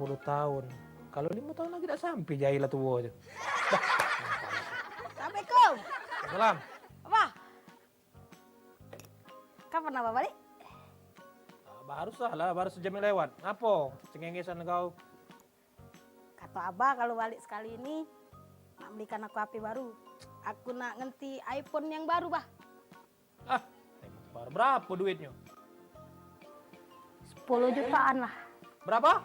60 tahun. Kalau 5 tahun lagi tak sampai Jaila tua itu. Assalamualaikum. Salam. Apa? Kapan abah balik? Baru salah, baru sejam yang lewat. Apa? Cengengesan kau. Kata abah kalau balik sekali ini nak belikan aku HP baru. Aku nak ngenti iPhone yang baru, bah. Ah, baru berapa duitnya? 10 jutaan lah. Berapa?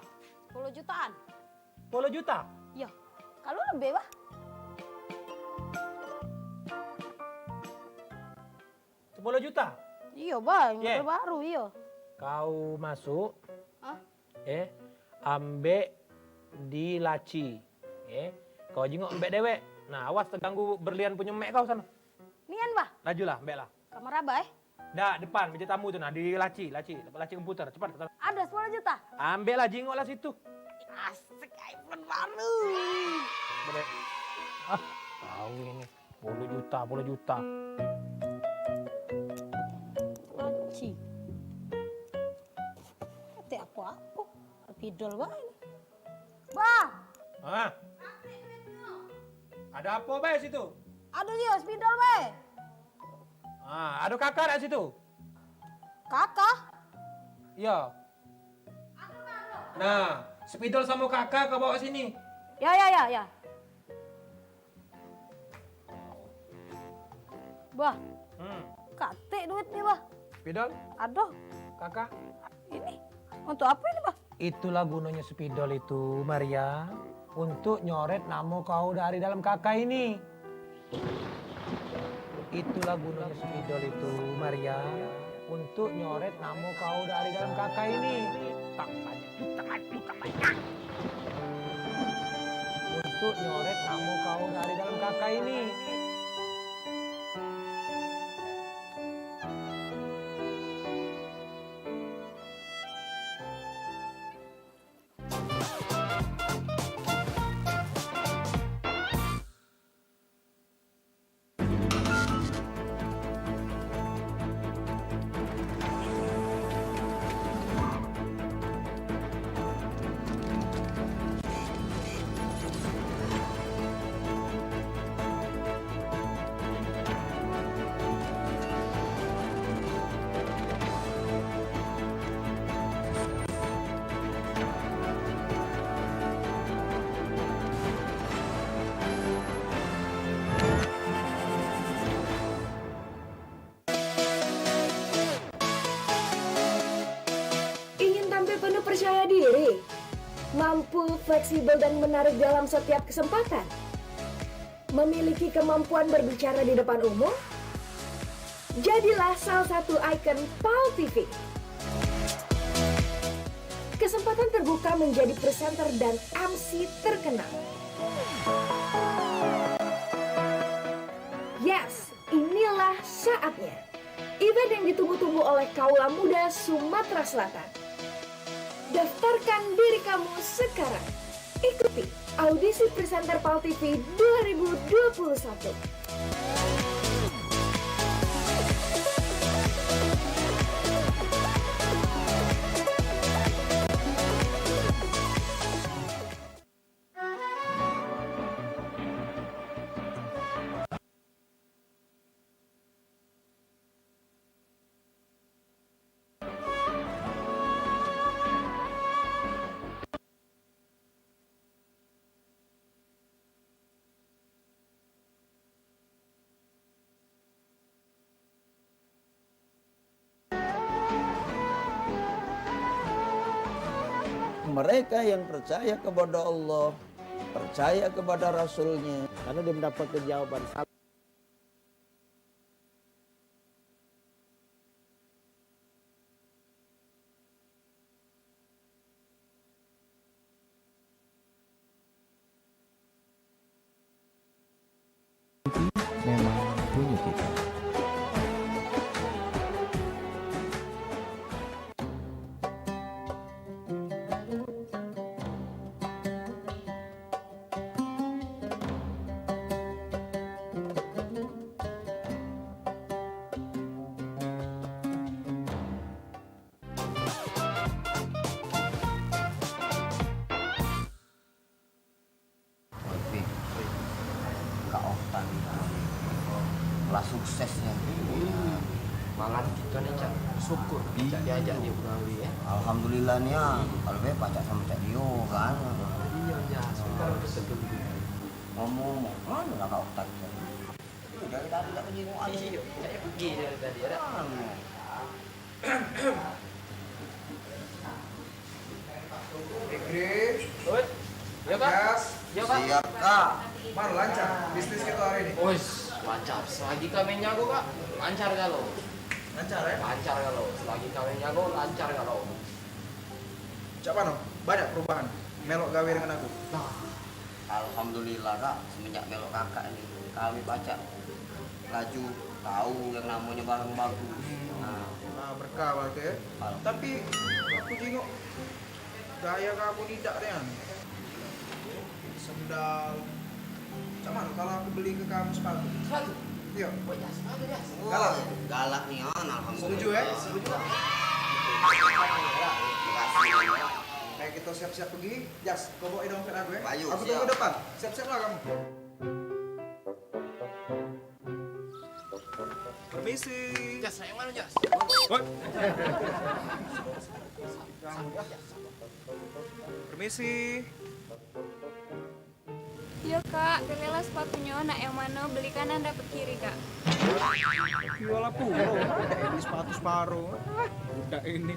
10 jutaan. 10 juta? Iya. Kalau lebih, bah. 10 juta? Iya, bah. Yang Yeah. baru, iya. Kau masuk, Hah? ambek di laci. Kau jenguk ambek dewek. Nah, awas terganggu berlian punya mek kau sana. Nian, bah. Lajulah, ambek lah. Kamar abah, Dah, depan meja tamu tu nah, di laci komputer. Cepat. Ada 10 juta. Ambil lah, jenguklah situ. Asik, iPhone baru. Boleh. Ah, tahu ini. 10 juta. Laci. Kata apa? Pidol, bah. Bah, Ah. Ada apa bay situ? ada dia spidol, bah. Ah, ada kakak di situ? Kakak. Iya. Nah, spidol sama kakak kau bawa sini. Ya. Bah, katik duitnya, bah. Spidol, Aduh, kakak. ini untuk apa ini, bah? Itulah gunanya spidol itu, Maria. Untuk nyoret nama kau dari dalam kakak ini. Itulah gunanya spidol itu, Maria. Untuk nyoret nama kau dari dalam kakak ini. Tak banyak. Untuk nyoret nama kau dari dalam kakak ini. Ingin tampil penuh percaya diri, mampu, fleksibel, dan menarik dalam setiap kesempatan, memiliki kemampuan berbicara di depan umum, jadilah salah satu ikon PAL TV. Kesempatan terbuka menjadi presenter dan MC terkenal. Yes, inilah saatnya. Event yang ditunggu-tunggu oleh kaula muda Sumatera Selatan. Daftarkan diri kamu sekarang. Ikuti audisi presenter PAL TV 2021. Mereka yang percaya kepada Allah, percaya kepada Rasulnya, karena dia mendapatkan jawaban salah. Memang punya kita. suksesnya. Malah kita nih Cak, syukur Cak diajak dia pegawai ya. Alhamdulillah nih ya, kalau be pacak sama Cak Dio kan. Iya ya, sebentar kita ke Ngomong, mana lah kau tak. Dari tadi tak pergi mau aja. Iya, saya pergi dari tadi ada. Fikri, Ya Kak? Gas, Ya Kak? Siap Kak. mana lancar bisnis kita hari ini? Wes, lancar. Selagi kami nyago Kak, lancar kalau. Lancar ya? Lancar kalau. Selagi kami nyago, lancar kalau. Cak Pano, banyak perubahan. Melok gawe dengan aku. Nah, Alhamdulillah Kak, semenjak melok kakak ini kami baca laju tahu yang namanya barang bagus. Nah, berkah berarti ya. Tapi aku tengok gaya kamu tidak Rian. Sendal. Cak Pano, kalau aku beli ke kamu sepatu. sepatu. Iya. Oh ya, sepatu ya. Galak. Galak nih on, alhamdulillah. Setuju ya? Setuju Kak. Makasih. Kayak kita siap-siap pergi. Jas, kau bawa dompet aku ya. Ayo, Aku siap. tunggu depan. Siap-siap lah kamu. Permisi. Jas, saya mana Jas? Woi. Permisi. Iya kak, pilihlah sepatunya, nak yang mana beli kanan dapat kiri kak. Jual apa? Ini sepatu separuh. Udah ini.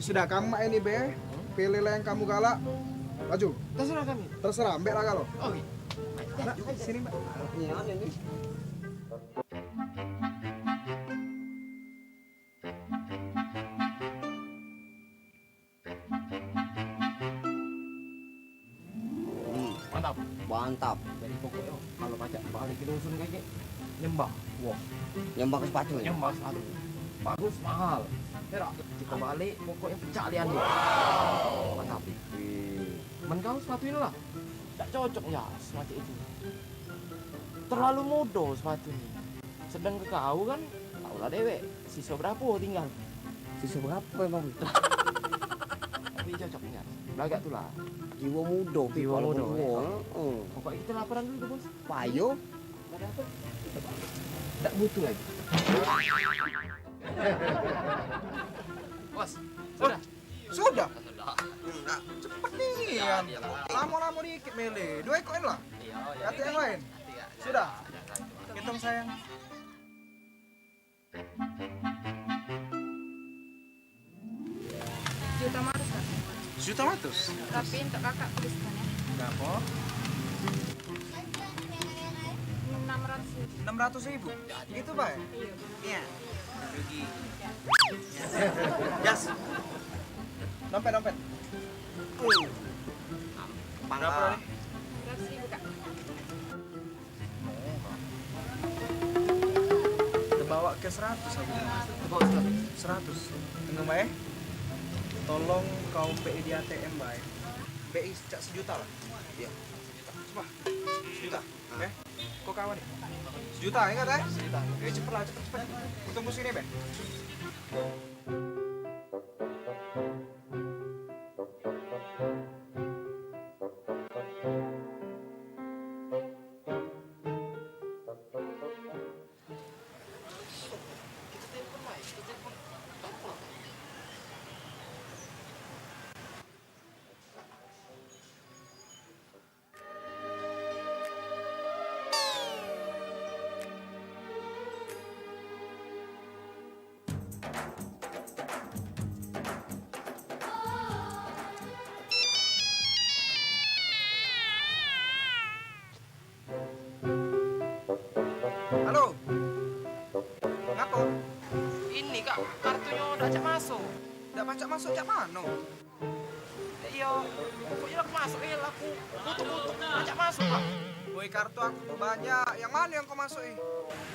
Sudah kamu ini be. Pilihlah yang kamu galak. Maju. Terserah kami. Terserah, mbak lah kalau. Oke. Mbak, sini mbak. Iya ini. Mantap. Mantap. Jadi pokoknya kalau pajak balik ke dusun kayak gini, nyembah. Wah, Nyembah ke sepatu ya? nyembah sepatu. Bagus, mahal. Perak. Kita balik, pokoknya pecah lian dia. Mantap. Men kau sepatu ini lah. Tak cocok ya semacam itu. Terlalu mudah sepatu ini. Sedang ke kau kan, kau lah dewek. Sisa berapa tinggal. Sisa berapa emang? Tapi cocoknya. Belagak tu lah. Jiwa muda. Jiwa muda, ya. Oh. Pokoknya kita laparan dulu bos. Payo. Tak ada apa. Kita balik. Tak butuh lagi. Bos, sudah. Sudah. Sudah. Cepet nih. Lama-lama dikit mele. 2 ekor lah. Iya, Kata yang lain. Sudah. Hitung sayang. Juta marus kak. Juta ratus. Tapi untuk kakak tuliskan ya. Berapa? 600. 600.000. Gitu pak? Iya. Iya. Rugi. Jas. Dompet. Berapa nih? 600.000 kak. Kita bawa ke 100 aku. Bos, 100. Tunggu mbak ya. Tolong kau BI di ATM mbak ya. BI cak 1 juta lah. Iya. 1 juta. Coba. 1 juta. Kau kawan nih. 1 juta ingat ya? 1 juta. Cepet lah cepet. Aku tunggu sini be. Halo. Ngapa? ini kak, kartunya udah cak masuk. Tidak pacak masuk cak mana? Iya, pokoknya aku masuk ya, aku butuh cak masuk kak. Woi kartu aku tuh banyak. Yang mana yang kau masuk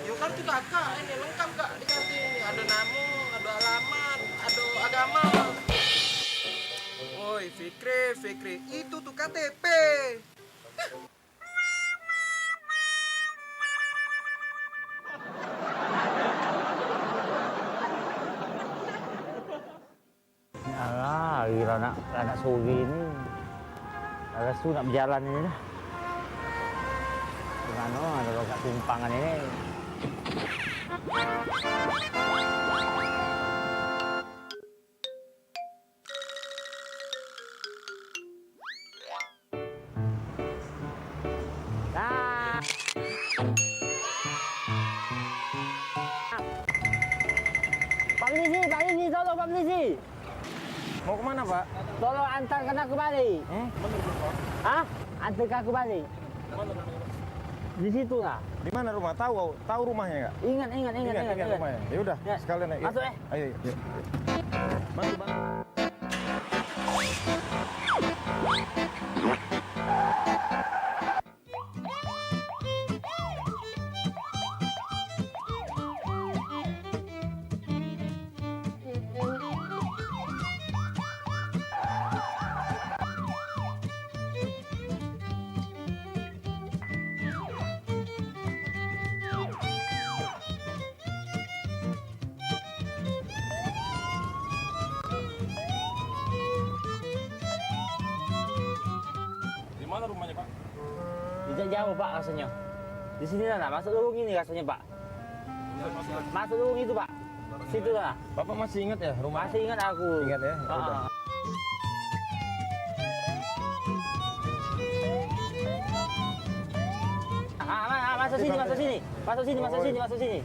Ya kartu kakak ini lengkap kak di kartu ini. Ada nama, ada alamat, ada agama. Woi Fikri, itu tuh KTP. Alah, gila anak Sugi ini. Harus tuh nak berjalan ini dah. Gimana ada logat tumpangan ini. Nah. Pak polisi, tolong Pak polisi. Mau kemana, Pak? Tolong antarkan aku balik. Hah? Antarkan aku balik. Di situ lah. Di mana rumah? Tahu rumahnya nggak? Ingat. Ingat rumahnya. Ya udah, Ya. sekalian ayo. Masuk, Ayo. Masuk, Bang. Di mana rumahnya, Pak? Tidak jauh Pak rasanya. Di sini lah, masuk lubung ini rasanya Pak. Masuk lubung itu Pak. Situ lah. Bapak masih ingat ya rumah? Masih ingat aku. Ingat ya? Ya udah. Masuk sini.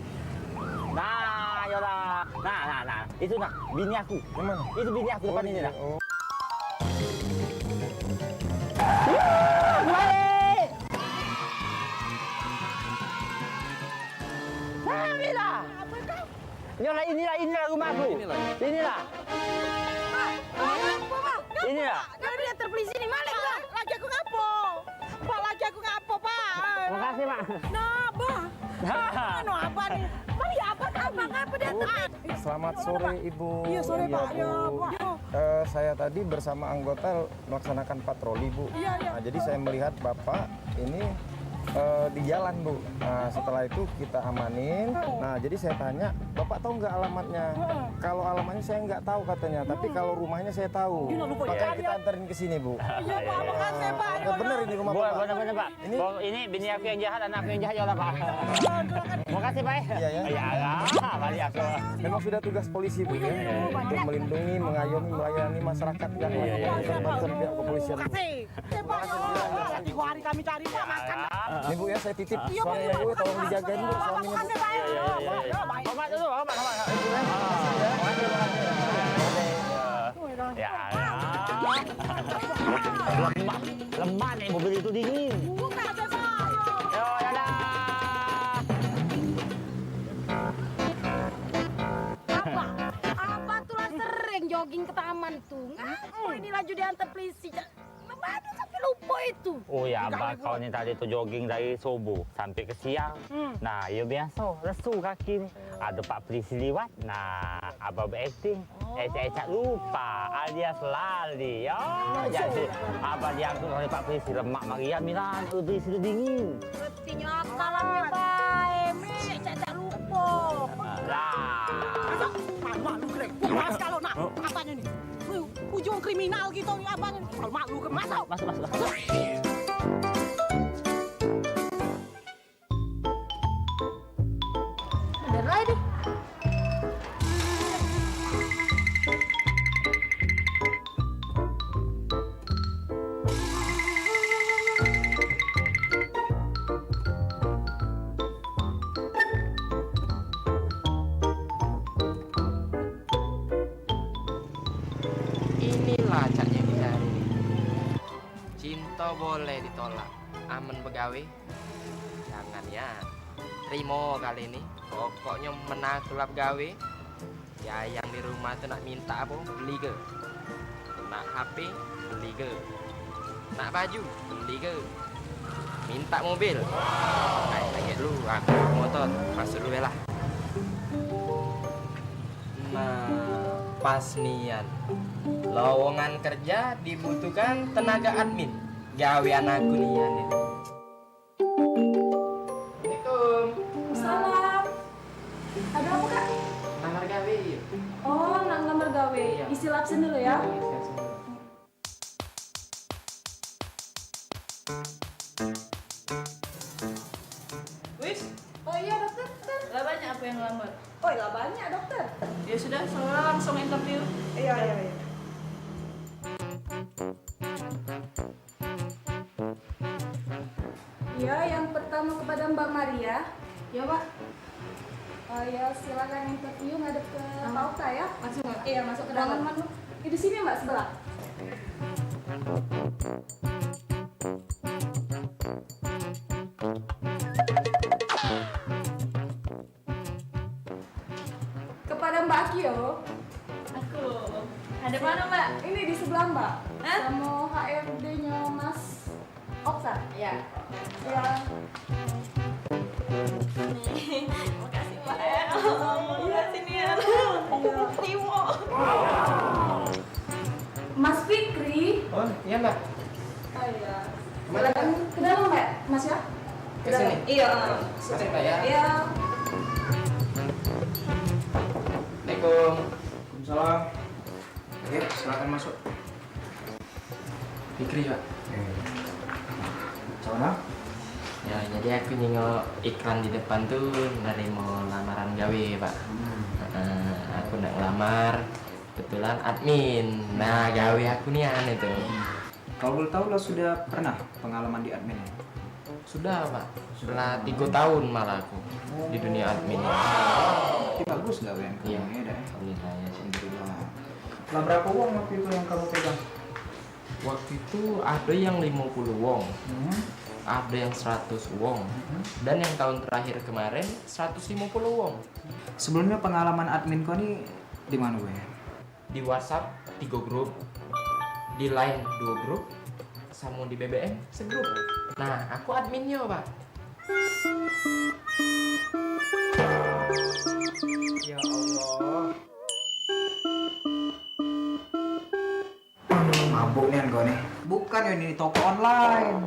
Nah, yolah. Nah. Itu nah, bini aku. Di mana? Itu bini aku depan ini nah. Oh. Balik! Inilah. Nyolah inilah rumahku. Inilah. Inilah. Dia terpelisi nih, mana Pak? Lagi aku ngapo? Pak, lagi aku ngapo, Pak? Makasih, Pak. Nah, Bah. Ano apa nih? Mari apa dia? Selamat sore Ibu. Iya, sore, Pak. Bu. Ya, Pak. Saya tadi bersama anggota melaksanakan patroli, Bu. Iya. Nah, jadi saya melihat Bapak ini di jalan, Bu. Nah, setelah itu kita amanin. Nah, jadi saya tanya, Bapak tahu nggak alamatnya? Kalau alamatnya saya nggak tahu katanya, tapi kalau rumahnya saya tahu. Makanya kita anterin ke sini, Bu. Iya, Pak. Makasih, Pak. Bener ini rumah Bapak. Bener Pak. Ini bini aku yang jahat, anak aku yang jahat yolah Pak. Makasih Pak. Iya ya. Iya, balik aku. Memang sudah tugas polisi, Bu, ya, untuk melindungi, mengayomi, melayani masyarakat yang bantuan pihak kepolisian. Makasih. Pak. 3 hari kami cari, Pak, makan. Nih, Bu, ya, saya titip Iya, Pak. suaminya, Bu, tolong dijagain, Bu, suaminya, Bu. Makasih, Pak. Obat dulu, obat. Ya. Lemah nih mobil itu dingin. Buka aja, Pak. Yo, dadah. Apa tuh lah sering jogging ke taman tuh. Ngapo ini laju diantar polisi. Mana sampai lupa itu. Oh ya, Abah kau ini tadi tuh jogging dari subuh sampai ke siang. Nah, ya biasa, lesu kaki nih. Ada Pak polisi lewat. Nah, Abah berakting. Ecak-ecak lupa alias lali. Ya, jadi Abah diangkut oleh Pak polisi lemak Maria Milan. Polisi itu dingin. Sepertinya akalannya baik. Ecak-ecak lupa. Lah. Malu keren. Mas kalau nak apanya nih? Ujung kriminal gitu nih apanya nih? Kalau malu ke masuk. Masuk. Bener lagi. Inilah cak yang dicari. Cinta boleh ditolak, aman begawe. Jangan ya. Terima kali ini. Pokoknya menaklap gawe. Ya yang di rumah tuh nak minta apa? Beli ke. Nak HP? Beli ke. Nak baju? Beli ke. Minta mobil? Ayo lagi dulu, aku motor. Masuk dulu lah. Nah, pas nian. Lowongan kerja dibutuhkan tenaga admin. Gawean aku nian ini. Assalamualaikum. Salam. Ada apa Kak? Lamar gawe. Oh, nak lamar gawe. Isi lapsen dulu ya. Wis. Oh iya dokter. siapa yang ngelamar? Oh lah banyak dokter. Ya sudah, saudara langsung interview. Iya. Ya, yang pertama kepada Mbak Maria. Ya Pak. Ya silakan interview ngadep ke Pak Okta ya. Masuk Mbak? Iya masuk ke dalam. Di sini Mbak sebelah. Kepada Mbak Akio. Aku. Ada mana Mbak? Ini di sebelah Mbak. Sama HRD-nya Mas Okta. Ya. Ya. Makasih Mbak ya. Iya sini ya. Timo. Mas Fikri. Oh iya Mbak. Oh iya. Silakan ke dalam Mbak, Mas ya. Ke sini? Iya. Masuk Mbak ya. Iya. Assalamualaikum. Waalaikumsalam. Oke, silakan masuk. Fikri Pak. Mana? Ya jadi aku nyengok iklan di depan tuh nerima lamaran gawe Pak. Aku nak ngelamar, kebetulan admin. Nah gawe aku nih itu. Kalau boleh tahu lo sudah pernah pengalaman di admin? Sudah Pak. Setelah 3 tahun malah aku di dunia admin. Tapi bagus nggak Wen? Iya. Alhamdulillah ya alhamdulillah. Lah berapa uang waktu itu yang kamu pegang? Waktu itu ada yang 50 won, ada yang 100 won, dan yang tahun terakhir kemarin 150 won. Sebelumnya pengalaman admin kau nih di mana Wen? Di WhatsApp 3 grup, di Line 2 grup, sama di BBM segrup. Nah, aku adminnya Pak. Ya Allah. Mabuk nih kau nih. Bukan ya ini toko online.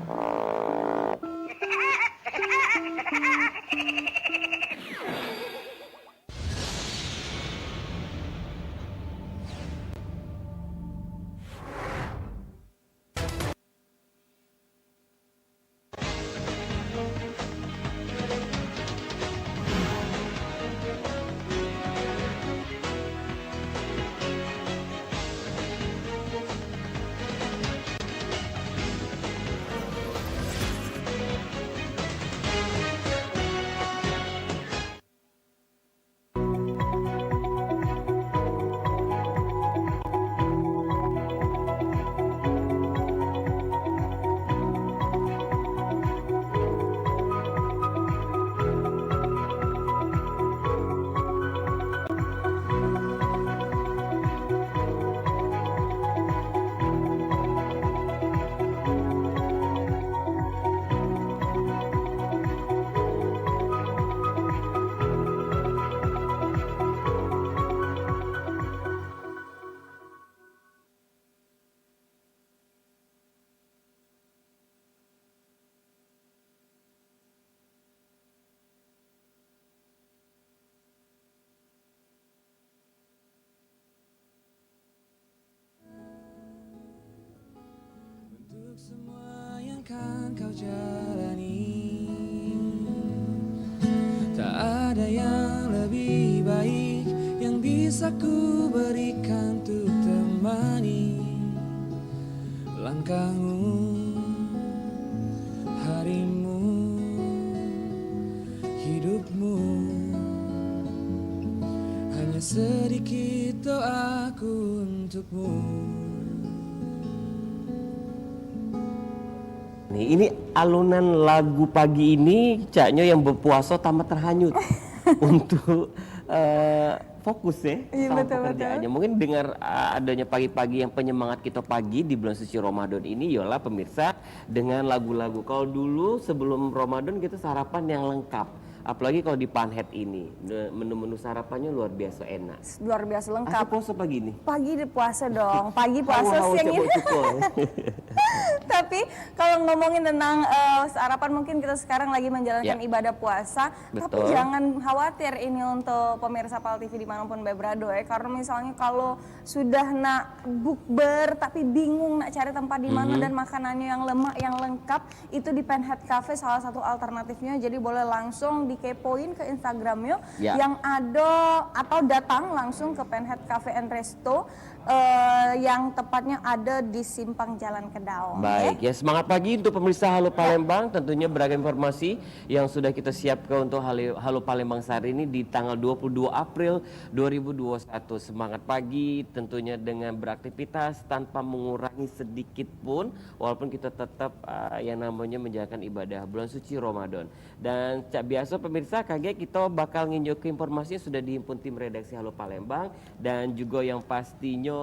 Semua yang kan kau jalani, tak ada yang lebih baik yang bisa ku berikan untuk temani langkahmu, harimu, hidupmu. Hanya sedikit doaku untukmu. Ini alunan lagu pagi ini caknya yang berpuasa tamat terhanyut untuk fokus ya sama pekerjaannya. Mungkin dengar adanya pagi-pagi yang penyemangat kita pagi di bulan suci Ramadan ini, yola pemirsa, dengan lagu-lagu. Kalau dulu sebelum Ramadan kita sarapan yang lengkap. Apalagi kalau di Panhead ini, menu-menu sarapannya luar biasa enak. Luar biasa lengkap. Aku puasa pagi nih. Pagi di puasa dong. Pagi puasa, siang ini. Tapi kalau ngomongin tentang sarapan, mungkin kita sekarang lagi menjalankan ibadah puasa. Betul. Tapi jangan khawatir ini untuk pemirsa PAL TV dimanapun berada ya. Karena misalnya kalau sudah nak bukber tapi bingung nak cari tempat di mana dan makanannya yang lemak, yang lengkap, itu di Panhead Cafe salah satu alternatifnya. Jadi boleh langsung dikepoin ke Instagramnya Ya. yang ada atau datang langsung ke Penhead Cafe and Resto yang tepatnya ada di Simpang Jalan Kedaung. Baik, ya semangat pagi untuk pemirsa Halo Palembang. Tentunya beragam informasi yang sudah kita siapkan untuk Halo Palembang saat ini di tanggal 22 April 2021. Semangat pagi tentunya dengan beraktivitas tanpa mengurangi sedikit pun, walaupun kita tetap yang namanya menjalankan ibadah bulan suci Ramadan. Dan cak biasa pemirsa kaget kita bakal nginjok ke informasi yang sudah dihimpun tim redaksi Halo Palembang, dan juga yang pastinya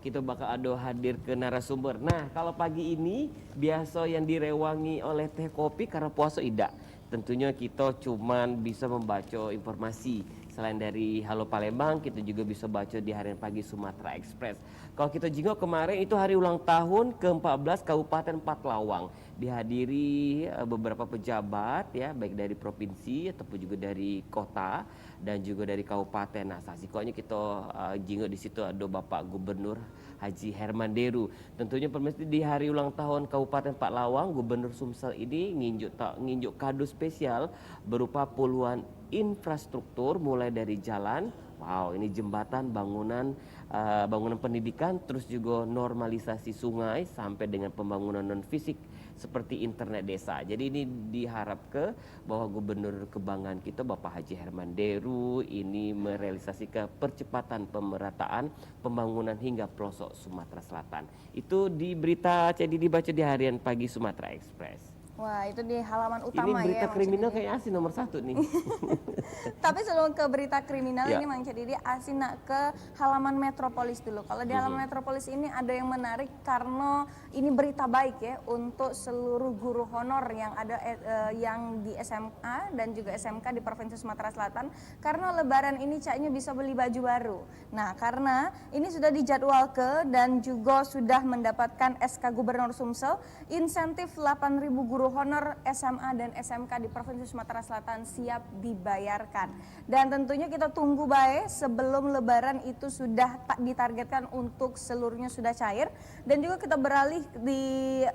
kita bakal ada hadir ke narasumber. Nah, kalau pagi ini biasa yang direwangi oleh teh kopi karena puasa tidak. Tentunya kita cuman bisa membaca informasi. Selain dari Halo Palembang, kita juga bisa baca di Harian Pagi Sumatera Express. Kalau kita jengok kemarin itu hari ulang tahun ke-14 Kabupaten Patlawang. Dihadiri beberapa pejabat ya, baik dari provinsi ataupun juga dari kota dan juga dari kabupaten. Nah, sasikoknya kita jengok di situ ada Bapak Gubernur Haji Herman Deru. Tentunya pemirsa di hari ulang tahun Kabupaten Patlawang, Gubernur Sumsel ini nginjuk kado spesial berupa puluhan infrastruktur mulai dari jalan, wow ini jembatan, bangunan pendidikan, terus juga normalisasi sungai sampai dengan pembangunan non fisik seperti internet desa. Jadi ini diharap ke bahwa Gubernur kebanggaan kita Bapak Haji Herman Deru ini merealisasikan percepatan pemerataan pembangunan hingga pelosok Sumatera Selatan. Itu di berita jadi dibaca di Harian Pagi Sumatera Express. Wah, itu di halaman utama ini berita ya. kriminal kayak asin nomor 1 nih. Tapi sebelum ke berita kriminal Ya. ini Mang Cedidi asin nak ke halaman Metropolis dulu. Kalau di halaman Metropolis ini ada yang menarik karena ini berita baik ya untuk seluruh guru honor yang ada yang di SMA dan juga SMK di Provinsi Sumatera Selatan, karena lebaran ini caknya bisa beli baju baru. Nah, karena ini sudah dijadwalkan dan juga sudah mendapatkan SK Gubernur Sumsel, insentif 8.000 guru honor SMA dan SMK di Provinsi Sumatera Selatan siap dibayarkan. Dan tentunya kita tunggu baik sebelum lebaran itu sudah ditargetkan untuk seluruhnya sudah cair. Dan juga kita beralih di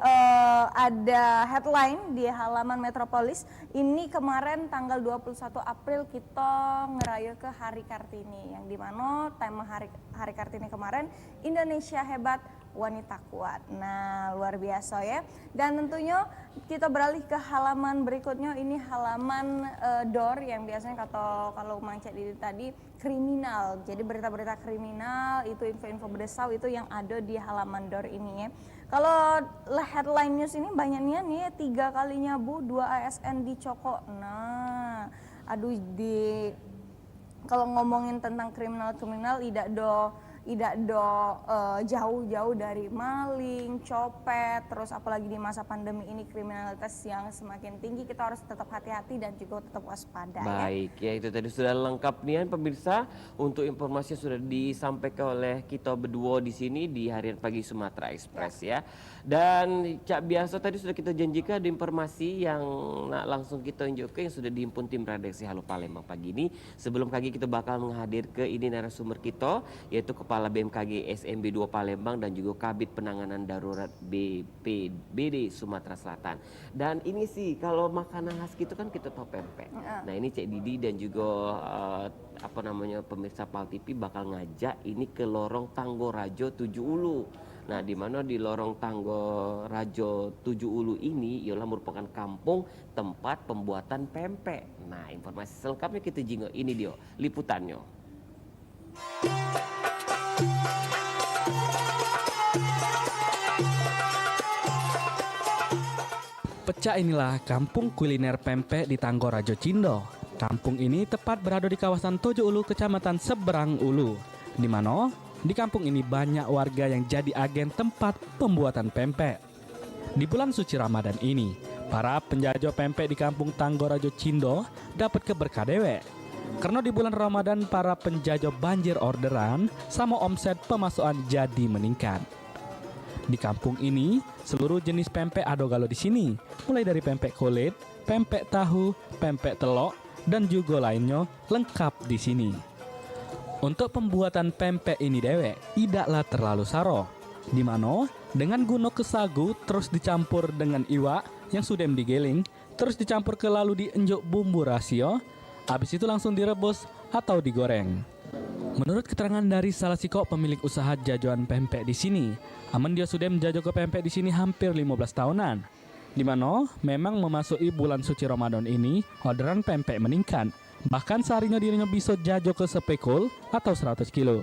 ada headline di halaman Metropolis. Ini kemarin tanggal 21 April kita ngeraya ke Hari Kartini, yang dimana tema Hari Kartini kemarin Indonesia Hebat, Wanita Kuat. Nah, luar biasa ya. Dan tentunya kita beralih ke halaman berikutnya. Ini halaman DOR yang biasanya kalau Mang Cedidi tadi kriminal. Jadi berita-berita kriminal itu info-info berdesau itu yang ada di halaman DOR ini ya. Kalau headline news ini banyaknya nih 3 kali nyabu 2 ASN dicokok. Nah, aduh kalau ngomongin tentang kriminal tidak jauh-jauh dari maling, copet, terus apalagi di masa pandemi ini kriminalitas yang semakin tinggi, kita harus tetap hati-hati dan juga tetap waspada. Baik, ya itu tadi sudah lengkap nih pemirsa untuk informasi yang sudah disampaikan oleh kita berdua di sini di Harian Pagi Sumatera Express ya. Dan cak biasa tadi sudah kita janjikan ada informasi yang langsung kita tunjukkan yang sudah dihimpun tim redaksi Halo Palembang pagi ini. Sebelum pagi kita bakal menghadir ke ini narasumber kita, yaitu Kepala BMKG SMB 2 Palembang dan juga Kabid Penanganan Darurat BPBD Sumatera Selatan. Dan ini sih kalau makanan khas gitu kan kita tahu pempek. Nah ini Cek Didi dan juga pemirsa Pal TV bakal ngajak ini ke Lorong Tanggo Rajo 7 Ulu. Nah, di mana di Lorong Tanggo Rajo 7 Ulu ini ialah merupakan kampung tempat pembuatan pempek. Nah, informasi selengkapnya kita jinggo. Ini dia liputannya. Pecah inilah kampung kuliner pempek di Tanggo Rajo Cindo. Kampung ini tepat berada di kawasan Tojo Ulu, Kecamatan Seberang Ulu, di mana di kampung ini banyak warga yang jadi agen tempat pembuatan pempek. Di bulan suci Ramadan ini, para penjajah pempek di kampung Tanggo Rajo Cindo dapat keberkah dewe. Karena di bulan Ramadan para penjajah banjir orderan sama omset pemasukan jadi meningkat. Di kampung ini, seluruh jenis pempek ada galo di sini, mulai dari pempek kulit, pempek tahu, pempek telok, dan juga lainnya lengkap di sini. Untuk pembuatan pempek ini dewe, tidaklah terlalu saro, di mana dengan guna kesagu terus dicampur dengan iwak yang sudah digiling, terus dicampur ke lalu dienjuk bumbu rasio, habis itu langsung direbus atau digoreng. Menurut keterangan dari salah siko pemilik usaha jajoan pempek di sini, Amen dia sudah menjajah ke pempek di sini hampir 15 tahunan. Di mana memang memasuki bulan suci Ramadan ini, orderan pempek meningkat. Bahkan seharinya dirinya bisa jajo ke sepekul atau 100 kilo.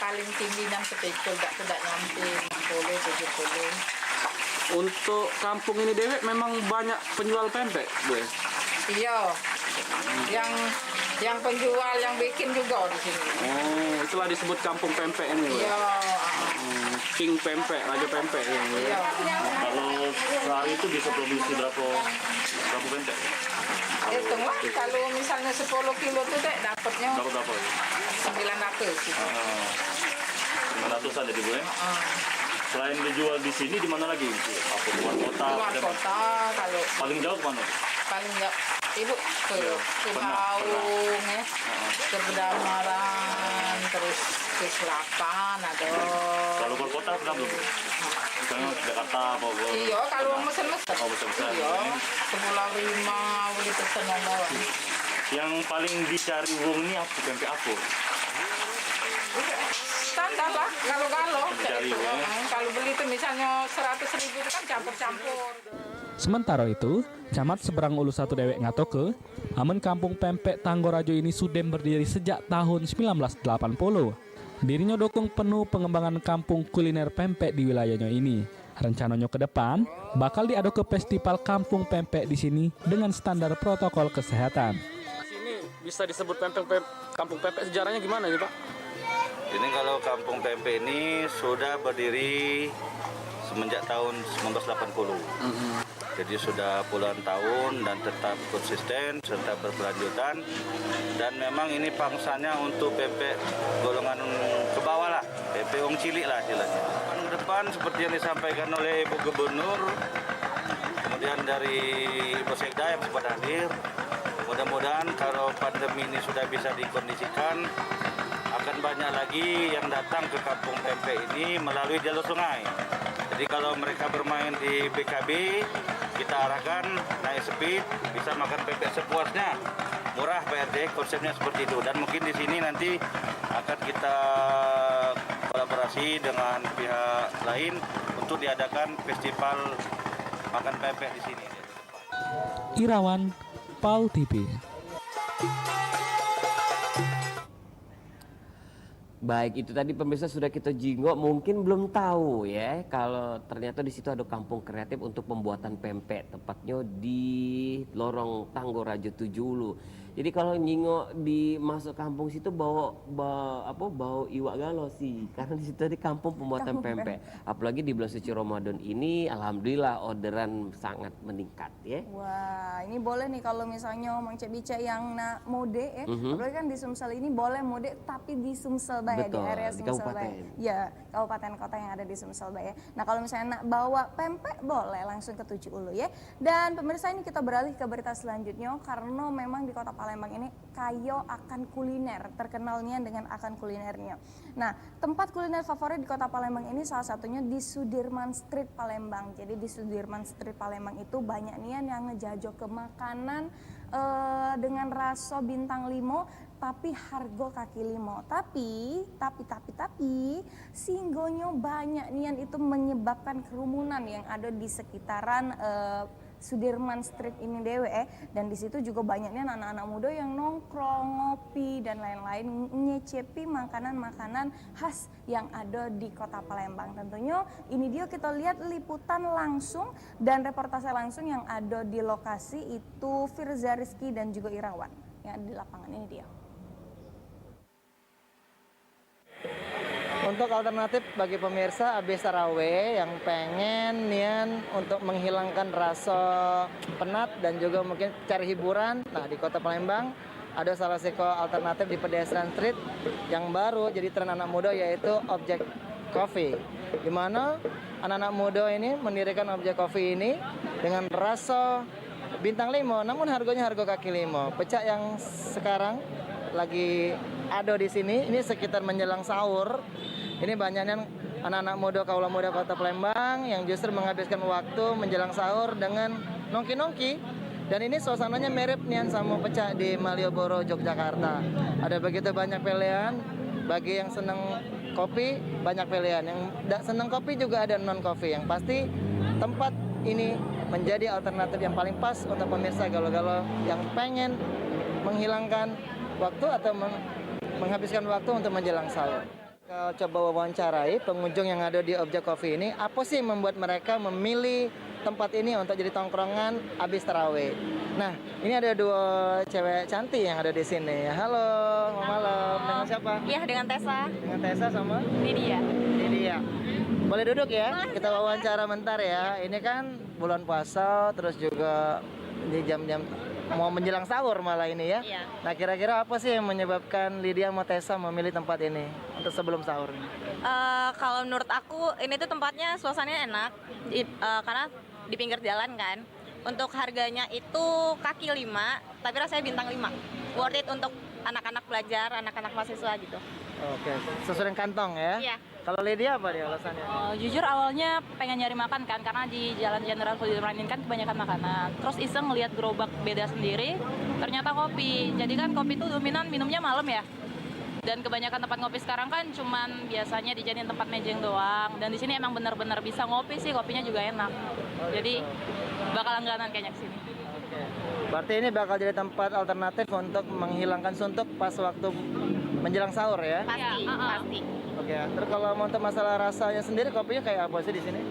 paling tinggi yang sepekul tidak nyampe 60 70. Untuk kampung ini dewek memang banyak penjual pempek, Bu. Iya. Yang penjual yang bikin juga di sini. Oh, itulah disebut kampung pempek ini, Bu. Iya. King pempek, raja pempek ya. Iya. Kalau sehari itu bisa produksi berapa pempek? Hitunglah kalau misalnya 10 kilo tuh deh dapatnya Berapa? 900 gitu. 900-an jadi Bu ya? Selain dijual di sini, di mana lagi? Apa luar kota? Luar kota kalau paling jauh kemana? Paling jauh Ibu ke Baung ya, ke Bedamaran, terus ke Selapan ada. Kalau luar kota pernah belum? Misalnya Jakarta apa? Iya, kalau mesen-mesen. Oh, mesen-mesen. Iya, ke Pulau Rima, boleh pesen nomor. Yang paling dicari wong ini apa? Pempek apa? Standar lah, kalau Dicari wong. kalau beli itu misalnya 100.000 itu kan campur-campur. Sementara itu, Camat Seberang Ulu Satu dewek ngatoke, Amen kampung pempek Tanggorajo ini sudah berdiri sejak tahun 1980. Dirinya dukung penuh pengembangan kampung kuliner pempek di wilayahnya ini. Rencananya ke depan bakal diadu ke festival kampung pempek di sini dengan standar protokol kesehatan. Sini bisa disebut kampung pempek, sejarahnya gimana nih Pak? Ini kalau kampung pempek ini sudah berdiri semenjak tahun 1980. Jadi sudah puluhan tahun dan tetap konsisten serta berkelanjutan, dan memang ini pangsanya untuk pempek golongan ke bawah lah, pempek wong cilik lah istilahnya. Ke depan seperti yang disampaikan oleh Ibu Gubernur, kemudian dari Ibu Sekda yang sempat hadir, mudah-mudahan kalau pandemi ini sudah bisa dikondisikan, akan banyak lagi yang datang ke kampung pempek ini melalui jalur sungai. Jadi kalau mereka bermain di BKB, kita arahkan naik speed, bisa makan pempek sepuasnya. Murah Pak RT, konsepnya seperti itu. Dan mungkin di sini nanti akan kita kolaborasi dengan pihak lain untuk diadakan festival makan pempek di sini. Irawan, PAL TV. Baik, itu tadi pemirsa sudah kita jingo, mungkin belum tahu ya kalau ternyata di situ ada kampung kreatif untuk pembuatan pempek, tepatnya di lorong Tanggorajo Tujulu. Jadi kalau nyingo di masuk kampung situ bau iwak galo sih, karena di situ ada kampung pembuatan pempek. Apalagi di bulan suci Ramadan ini, alhamdulillah orderan sangat meningkat ya. Wah, ini boleh nih kalau misalnya Mang Cek Bica yang nak mode ya, apalagi kan di Sumsel ini boleh mode tapi di Sumsel Bae, di area Sumsel Bae. Ya, kabupaten kota yang ada di Sumsel Bae. Nah, kalau misalnya nak bawa pempek boleh langsung ke Tujuh Ulu ya. Dan pemirsa, ini kita beralih ke berita selanjutnya karena memang di Kota Palembang ini kayo akan kuliner, terkenalnya dengan akan kulinernya. Nah, tempat kuliner favorit di Kota Palembang ini salah satunya di Sudirman Street Palembang. Jadi di Sudirman Street Palembang itu banyak nih yang ngejajo ke makanan dengan rasa bintang 5 tapi harga kaki 5. Tapi singgonyo banyak nian itu menyebabkan kerumunan yang ada di sekitaran Sudirman Street ini dewe dan di situ juga banyaknya anak-anak muda yang nongkrong, ngopi dan lain-lain, nyecepi makanan-makanan khas yang ada di Kota Palembang. Tentunya ini dia kita lihat liputan langsung dan reportase langsung yang ada di lokasi itu Firza Rizky dan juga Irawan yang ada di lapangan. Ini dia. Untuk alternatif bagi pemirsa habis tarawih yang pengen nian untuk menghilangkan rasa penat dan juga mungkin cari hiburan, nah di Kota Palembang ada salah satu alternatif di Pedestrian Street yang baru jadi tren anak muda, yaitu Object Coffee, di mana anak-anak muda ini mendirikan Object Coffee ini dengan rasa bintang 5 namun harganya harga kaki 5. Pecak yang sekarang lagi ada di sini ini sekitar menjelang sahur. Ini banyaknya anak-anak muda, kaula muda Kota Palembang yang justru menghabiskan waktu menjelang sahur dengan nongki-nongki. Dan ini suasananya mirip nian sama pecah di Malioboro, Yogyakarta. Ada begitu banyak pilihan. Bagi yang senang kopi, banyak pilihan. Yang tidak senang kopi juga ada non-kopi. Yang pasti tempat ini menjadi alternatif yang paling pas untuk pemirsa galau-galau yang pengen menghilangkan waktu atau menghabiskan waktu untuk menjelang sahur. Kita coba wawancarai pengunjung yang ada di Objek Coffee ini, apa sih membuat mereka memilih tempat ini untuk jadi tongkrongan habis tarawih. Nah, ini ada dua cewek cantik yang ada di sini. Halo, malam. Dengan siapa? Iya, dengan Tessa. Dengan Tessa sama? Lydia. Lydia. Boleh duduk ya? Kita wawancara bentar ya. Ini kan bulan puasa, terus juga di jam-jam mau menjelang sahur malah ini ya. Iya. Nah, kira-kira apa sih yang menyebabkan Lydia sama Tessa memilih tempat ini untuk sebelum sahur ini? Kalau menurut aku ini tuh tempatnya suasananya enak karena di pinggir jalan kan. Untuk harganya itu kaki 5, tapi rasanya bintang 5. Worth it untuk anak-anak belajar, anak-anak mahasiswa gitu. Oke, sesuai dengan kantong ya. Iya. Kalau Lydia apa dia alasannya? Jujur awalnya pengen nyari makan kan, karena di Jalan Jenderal Sudirman ini kan kebanyakan makanan. Terus iseng ngeliat gerobak beda sendiri, ternyata kopi. Jadi kan kopi itu dominan minumnya malam ya. Dan kebanyakan tempat ngopi sekarang kan cuman biasanya dijadiin tempat mejeng doang. Dan di sini emang bener-bener bisa ngopi sih, kopinya juga enak. Jadi bakal langganan kayaknya kesini. Berarti ini bakal jadi tempat alternatif untuk menghilangkan suntuk pas waktu menjelang sahur ya? Pasti, pasti. Oke, terus kalau untuk masalah rasanya sendiri, kopinya kayak apa sih di sini?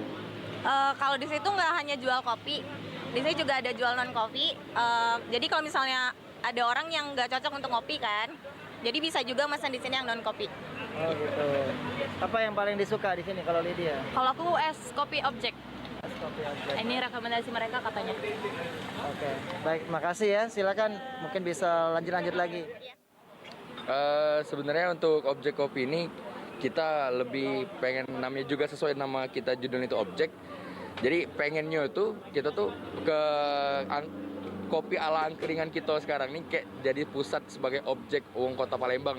Kalau di situ nggak hanya jual kopi, di sini juga ada jual non kopi. Jadi kalau misalnya ada orang yang nggak cocok untuk ngopi kan, jadi bisa juga pesan di sini yang non kopi. Oh gitu. Apa yang paling disuka di sini kalau Lydia? Kalau aku es kopi objek. Es kopi objek. Ini rekomendasi mereka katanya. Oke, baik, makasih ya. Silakan, mungkin bisa lanjut lagi. Sebenarnya untuk objek kopi ini kita lebih pengen, namanya juga sesuai nama kita, judulnya itu objek. Jadi pengennya itu kita tuh ke kopi ala angkringan kita sekarang ini kayak jadi pusat sebagai objek Kota Palembang.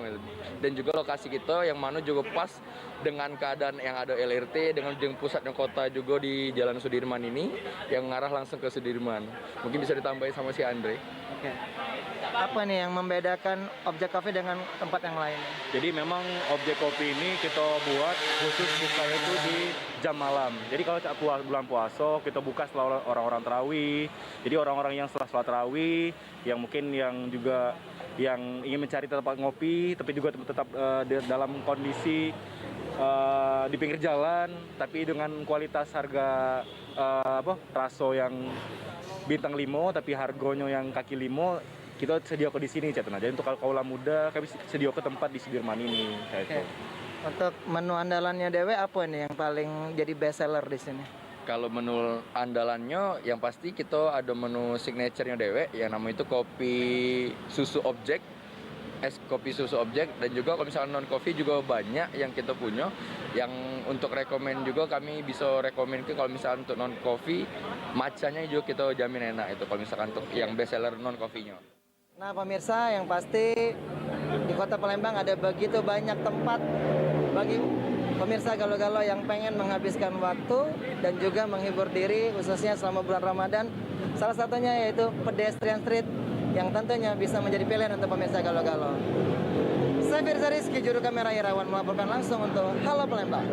Dan juga lokasi kita yang mana juga pas dengan keadaan yang ada LRT dengan pusatnya kota juga di Jalan Sudirman ini yang mengarah langsung ke Sudirman. Mungkin bisa ditambahin sama si Andre. Oke. Apa nih yang membedakan objek kopi dengan tempat yang lain? Jadi memang objek kopi ini kita buat khusus bukanya itu di jam malam. Jadi kalau bulan puasa kita buka setelah orang-orang tarawih. Jadi orang-orang yang setelah sholat tarawih, yang mungkin yang juga yang ingin mencari tempat ngopi, tapi juga tetap dalam kondisi di pinggir jalan, tapi dengan kualitas harga raso yang bintang 5, tapi harganya yang kaki 5. Kita sedia ke di sini, Cetna. Jadi untuk kaula muda kami sedia ke tempat di Sudirman ini. Kayak itu. Untuk menu andalannya Dewe apa nih yang paling jadi best seller di sini? Kalau menu andalannya yang pasti kita ada menu signature-nya Dewe yang namanya itu kopi susu objek, es kopi susu objek, dan juga kalau misalnya non coffee juga banyak yang kita punya. Yang untuk rekomen juga kami bisa rekomen ke kalau misalnya untuk non coffee matchanya juga kita jamin enak itu kalau misalkan untuk yang best seller non coffee-nya. Nah pemirsa, yang pasti di Kota Palembang ada begitu banyak tempat bagi pemirsa galau-galau yang pengen menghabiskan waktu dan juga menghibur diri khususnya selama bulan Ramadan. Salah satunya yaitu pedestrian street yang tentunya bisa menjadi pilihan untuk pemirsa galau-galau. Saya Firza Rizky, juru kamera Irawan, melaporkan langsung untuk Halo Palembang.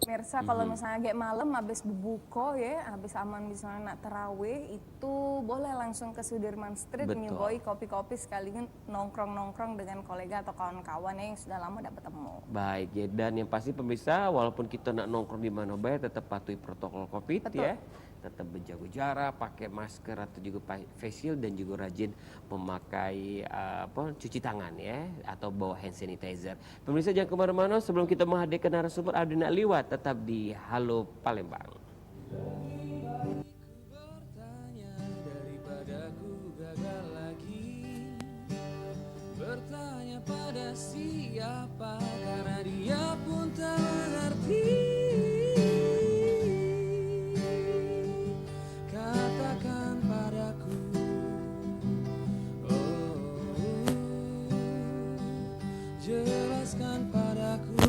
Pemirsa, kalau misalnya kayak malam habis berbuka ya, habis aman misalnya nak tarawih, itu boleh langsung ke Sudirman Street nyeboi kopi-kopi sekaligus nongkrong-nongkrong dengan kolega atau kawan-kawan yang sudah lama tidak bertemu. Baik ya, dan yang pasti pemirsa, walaupun kita nak nongkrong di mana baik, tetap patuhi protokol COVID. Betul. Ya. Tetap menjaga jarak, pakai masker atau juga face shield, dan juga rajin memakai cuci tangan ya, atau bawa hand sanitizer. Pemirsa jangan kemana-mana, sebelum kita menghadirkan narasumber Abdi Nak Liwat, tetap di Halo Palembang. Bertanya pada siapa, karena dia pun tak mengerti. Katakan padaku, oh, jelaskan padaku,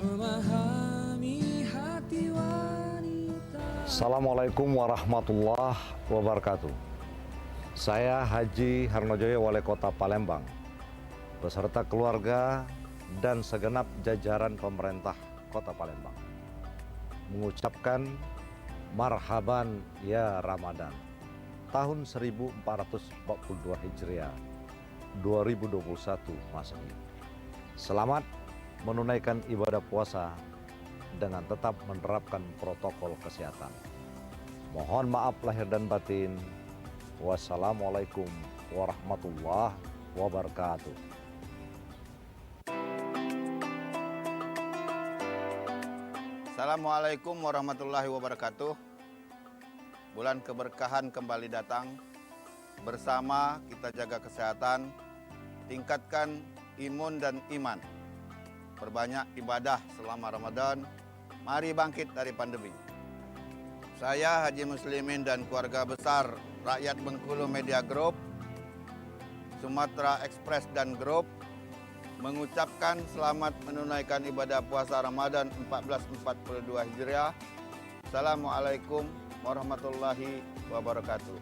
memahami hati wanita. Assalamualaikum warahmatullahi wabarakatuh. Saya Haji Harnojoyo, Wali Kota Palembang, beserta keluarga dan segenap jajaran pemerintah Kota Palembang, mengucapkan marhaban ya Ramadan tahun 1442 Hijriah 2021 Masehi. Selamat menunaikan ibadah puasa dengan tetap menerapkan protokol kesehatan. Mohon maaf lahir dan batin. Wassalamualaikum warahmatullahi wabarakatuh. Assalamualaikum warahmatullahi wabarakatuh. Bulan keberkahan kembali datang. Bersama kita jaga kesehatan, tingkatkan imun dan iman. Perbanyak ibadah selama Ramadan. Mari bangkit dari pandemi. Saya Haji Muslimin dan keluarga besar Rakyat Bengkulu Media Group, Sumatera Express dan Group mengucapkan selamat menunaikan ibadah puasa Ramadan 1442 Hijriah. Assalamualaikum warahmatullahi wabarakatuh.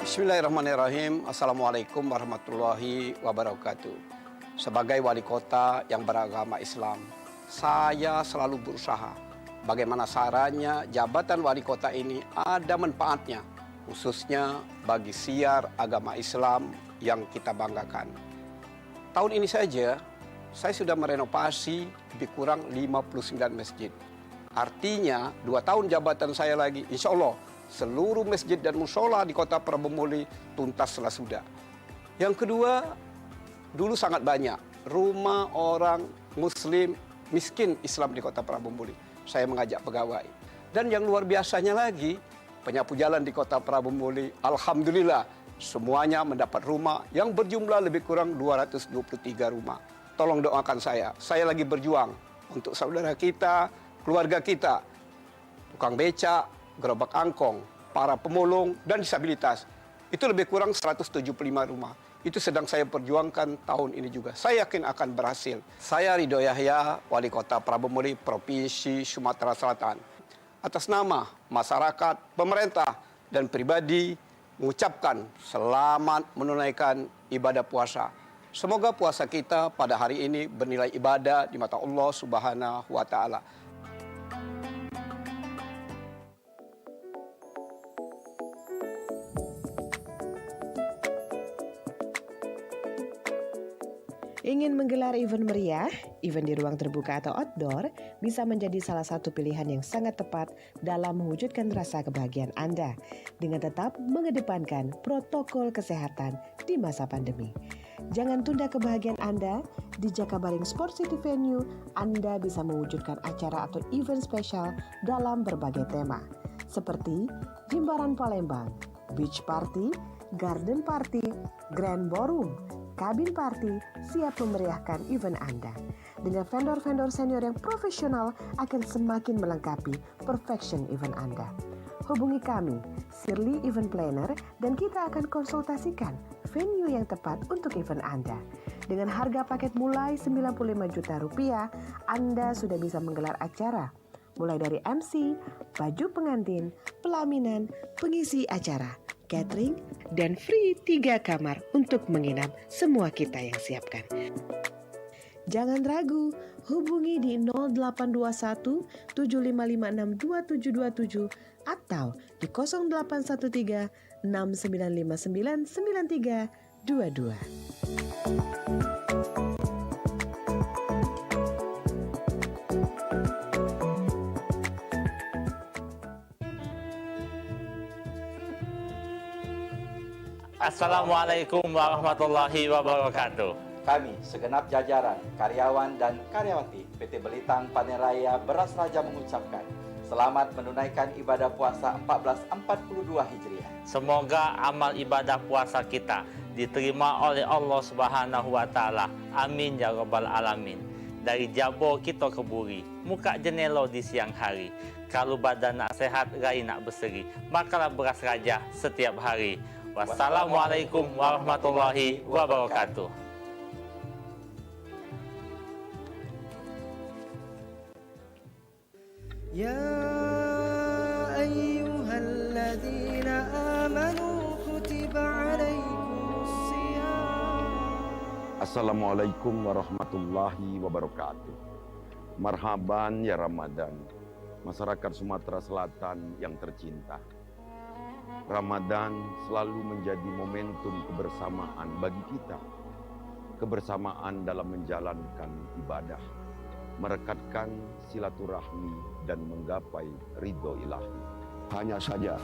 Bismillahirrahmanirrahim. Assalamualaikum warahmatullahi wabarakatuh. Sebagai wali kota yang beragama Islam, saya selalu berusaha bagaimana caranya jabatan wali kota ini ada manfaatnya, khususnya bagi siar agama Islam yang kita banggakan. Tahun ini saja, saya sudah merenovasi lebih kurang 59 masjid. Artinya, 2 tahun jabatan saya lagi, insya Allah, seluruh masjid dan musola di kota Prabumuli tuntaslah sudah. Yang kedua, dulu sangat banyak rumah orang Muslim miskin Islam di kota Prabumuli. Saya mengajak pegawai. Dan yang luar biasanya lagi, penyapu jalan di kota Prabumuli, alhamdulillah semuanya mendapat rumah yang berjumlah lebih kurang 223 rumah. Tolong doakan saya lagi berjuang untuk saudara kita, keluarga kita, tukang becak, gerobak angkong, para pemulung dan disabilitas. Itu lebih kurang 175 rumah. Itu sedang saya perjuangkan tahun ini juga. Saya yakin akan berhasil. Saya Ridho Yahya, Wali Kota Prabumuli, Provinsi Sumatera Selatan. Atas nama masyarakat, pemerintah, dan pribadi, mengucapkan selamat menunaikan ibadah puasa. Semoga puasa kita pada hari ini bernilai ibadah di mata Allah Subhanahu wa Ta'ala. Ingin menggelar event meriah, event di ruang terbuka atau outdoor bisa menjadi salah satu pilihan yang sangat tepat dalam mewujudkan rasa kebahagiaan Anda dengan tetap mengedepankan protokol kesehatan di masa pandemi. Jangan tunda kebahagiaan Anda. Di Jakabaring Sport City Venue, Anda bisa mewujudkan acara atau event spesial dalam berbagai tema seperti Jimbaran Palembang, Beach Party, Garden Party, Grand Ballroom, Kabin Party siap memeriahkan event Anda. Dengan vendor-vendor senior yang profesional akan semakin melengkapi perfection event Anda. Hubungi kami, Shirley Event Planner, dan kita akan konsultasikan venue yang tepat untuk event Anda. Dengan harga paket mulai 95 juta rupiah, Anda sudah bisa menggelar acara. Mulai dari MC, baju pengantin, pelaminan, pengisi acara, catering, dan free 3 kamar untuk menginap semua kita yang siapkan. Jangan ragu, hubungi di 0821 7556 2727 atau di 0813 6959 9322. Assalamualaikum warahmatullahi wabarakatuh. Kami, segenap jajaran, karyawan dan karyawati PT Belitang Panen Raya Beras Raja mengucapkan selamat menunaikan ibadah puasa 1442 Hijriah. Semoga amal ibadah puasa kita diterima oleh Allah Subhanahu wa Ta'ala. Amin ya rabbal alamin. dari Jabor kita keburi. Muka jenelo di siang hari. Kalau badan nak sehat, rai nak berseri. Makalah beras raja setiap hari. Wassalamualaikum warahmatullahi wabarakatuh. Ya ayyuhalladzina amanu kutiba alaikumus siyam. Assalamualaikum warahmatullahi wabarakatuh. Marhaban ya Ramadan, masyarakat Sumatera Selatan yang tercinta. Ramadan selalu menjadi momentum kebersamaan bagi kita. Kebersamaan dalam menjalankan ibadah, merekatkan silaturahmi dan menggapai ridho ilahi. Hanya saja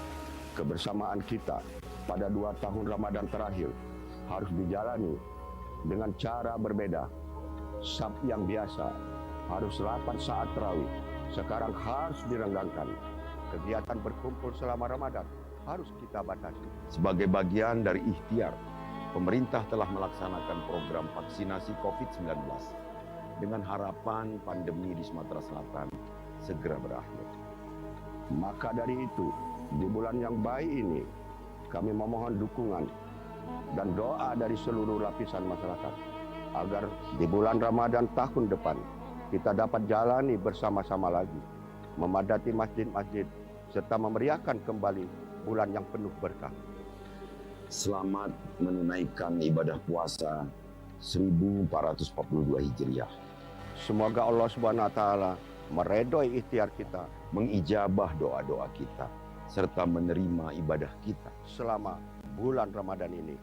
kebersamaan kita pada 2 tahun Ramadan terakhir harus dijalani dengan cara berbeda. Sabtu yang biasa harus 8 saat tarawih, sekarang harus direnggangkan. Kegiatan berkumpul selama Ramadan harus kita batasi. Sebagai bagian dari ikhtiar, pemerintah telah melaksanakan program vaksinasi COVID-19 dengan harapan pandemi di Sumatera Selatan segera berakhir. Maka dari itu, di bulan yang baik ini, kami memohon dukungan dan doa dari seluruh lapisan masyarakat agar di bulan Ramadan tahun depan kita dapat jalani bersama-sama lagi, memadati masjid-masjid, serta memeriahkan kembali bulan yang penuh berkah. Selamat menunaikan ibadah puasa 1442 Hijriah. Semoga Allah Subhanahu wa taala meredoi ikhtiar kita, mengijabah doa-doa kita, serta menerima ibadah kita selama bulan Ramadan ini.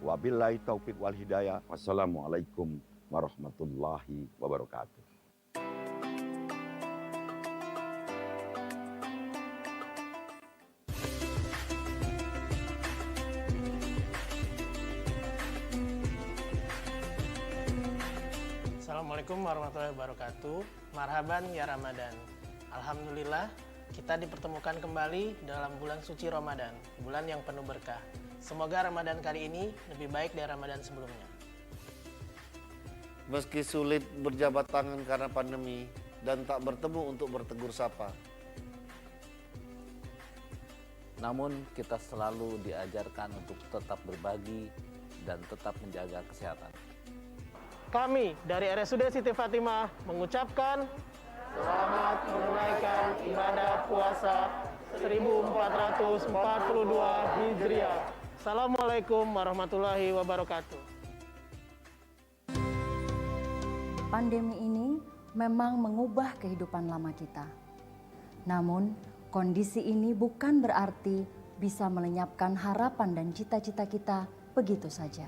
Wabillahi taufik wal hidayah. Wassalamualaikum warahmatullahi wabarakatuh. Assalamualaikum warahmatullahi wabarakatuh. Marhaban ya Ramadan. Alhamdulillah kita dipertemukan kembali dalam bulan suci Ramadan, bulan yang penuh berkah. Semoga Ramadan kali ini lebih baik dari Ramadan sebelumnya. Meski sulit berjabat tangan karena pandemi dan tak bertemu untuk bertegur sapa, namun kita selalu diajarkan untuk tetap berbagi dan tetap menjaga kesehatan. Kami dari RSUD Siti Fatimah mengucapkan selamat menunaikan ibadah puasa 1442 Hijriah. Assalamualaikum warahmatullahi wabarakatuh. Pandemi ini memang mengubah kehidupan lama kita. Namun, kondisi ini bukan berarti bisa melenyapkan harapan dan cita-cita kita begitu saja.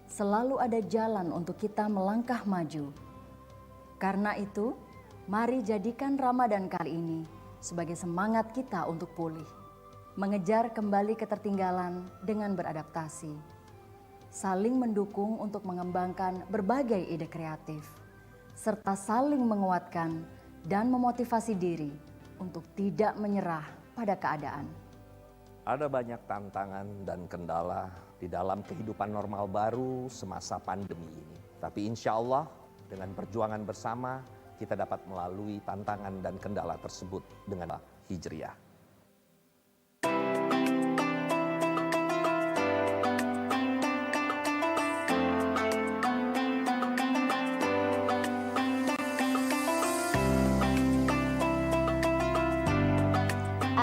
Selalu ada jalan untuk kita melangkah maju. Karena itu, mari jadikan Ramadan kali ini sebagai semangat kita untuk pulih. Mengejar kembali ketertinggalan dengan beradaptasi. Saling mendukung untuk mengembangkan berbagai ide kreatif. Serta saling menguatkan dan memotivasi diri untuk tidak menyerah pada keadaan. Ada banyak tantangan dan kendala di dalam kehidupan normal baru semasa pandemi ini. Tapi insya Allah dengan perjuangan bersama kita dapat melalui tantangan dan kendala tersebut dengan Hijriah.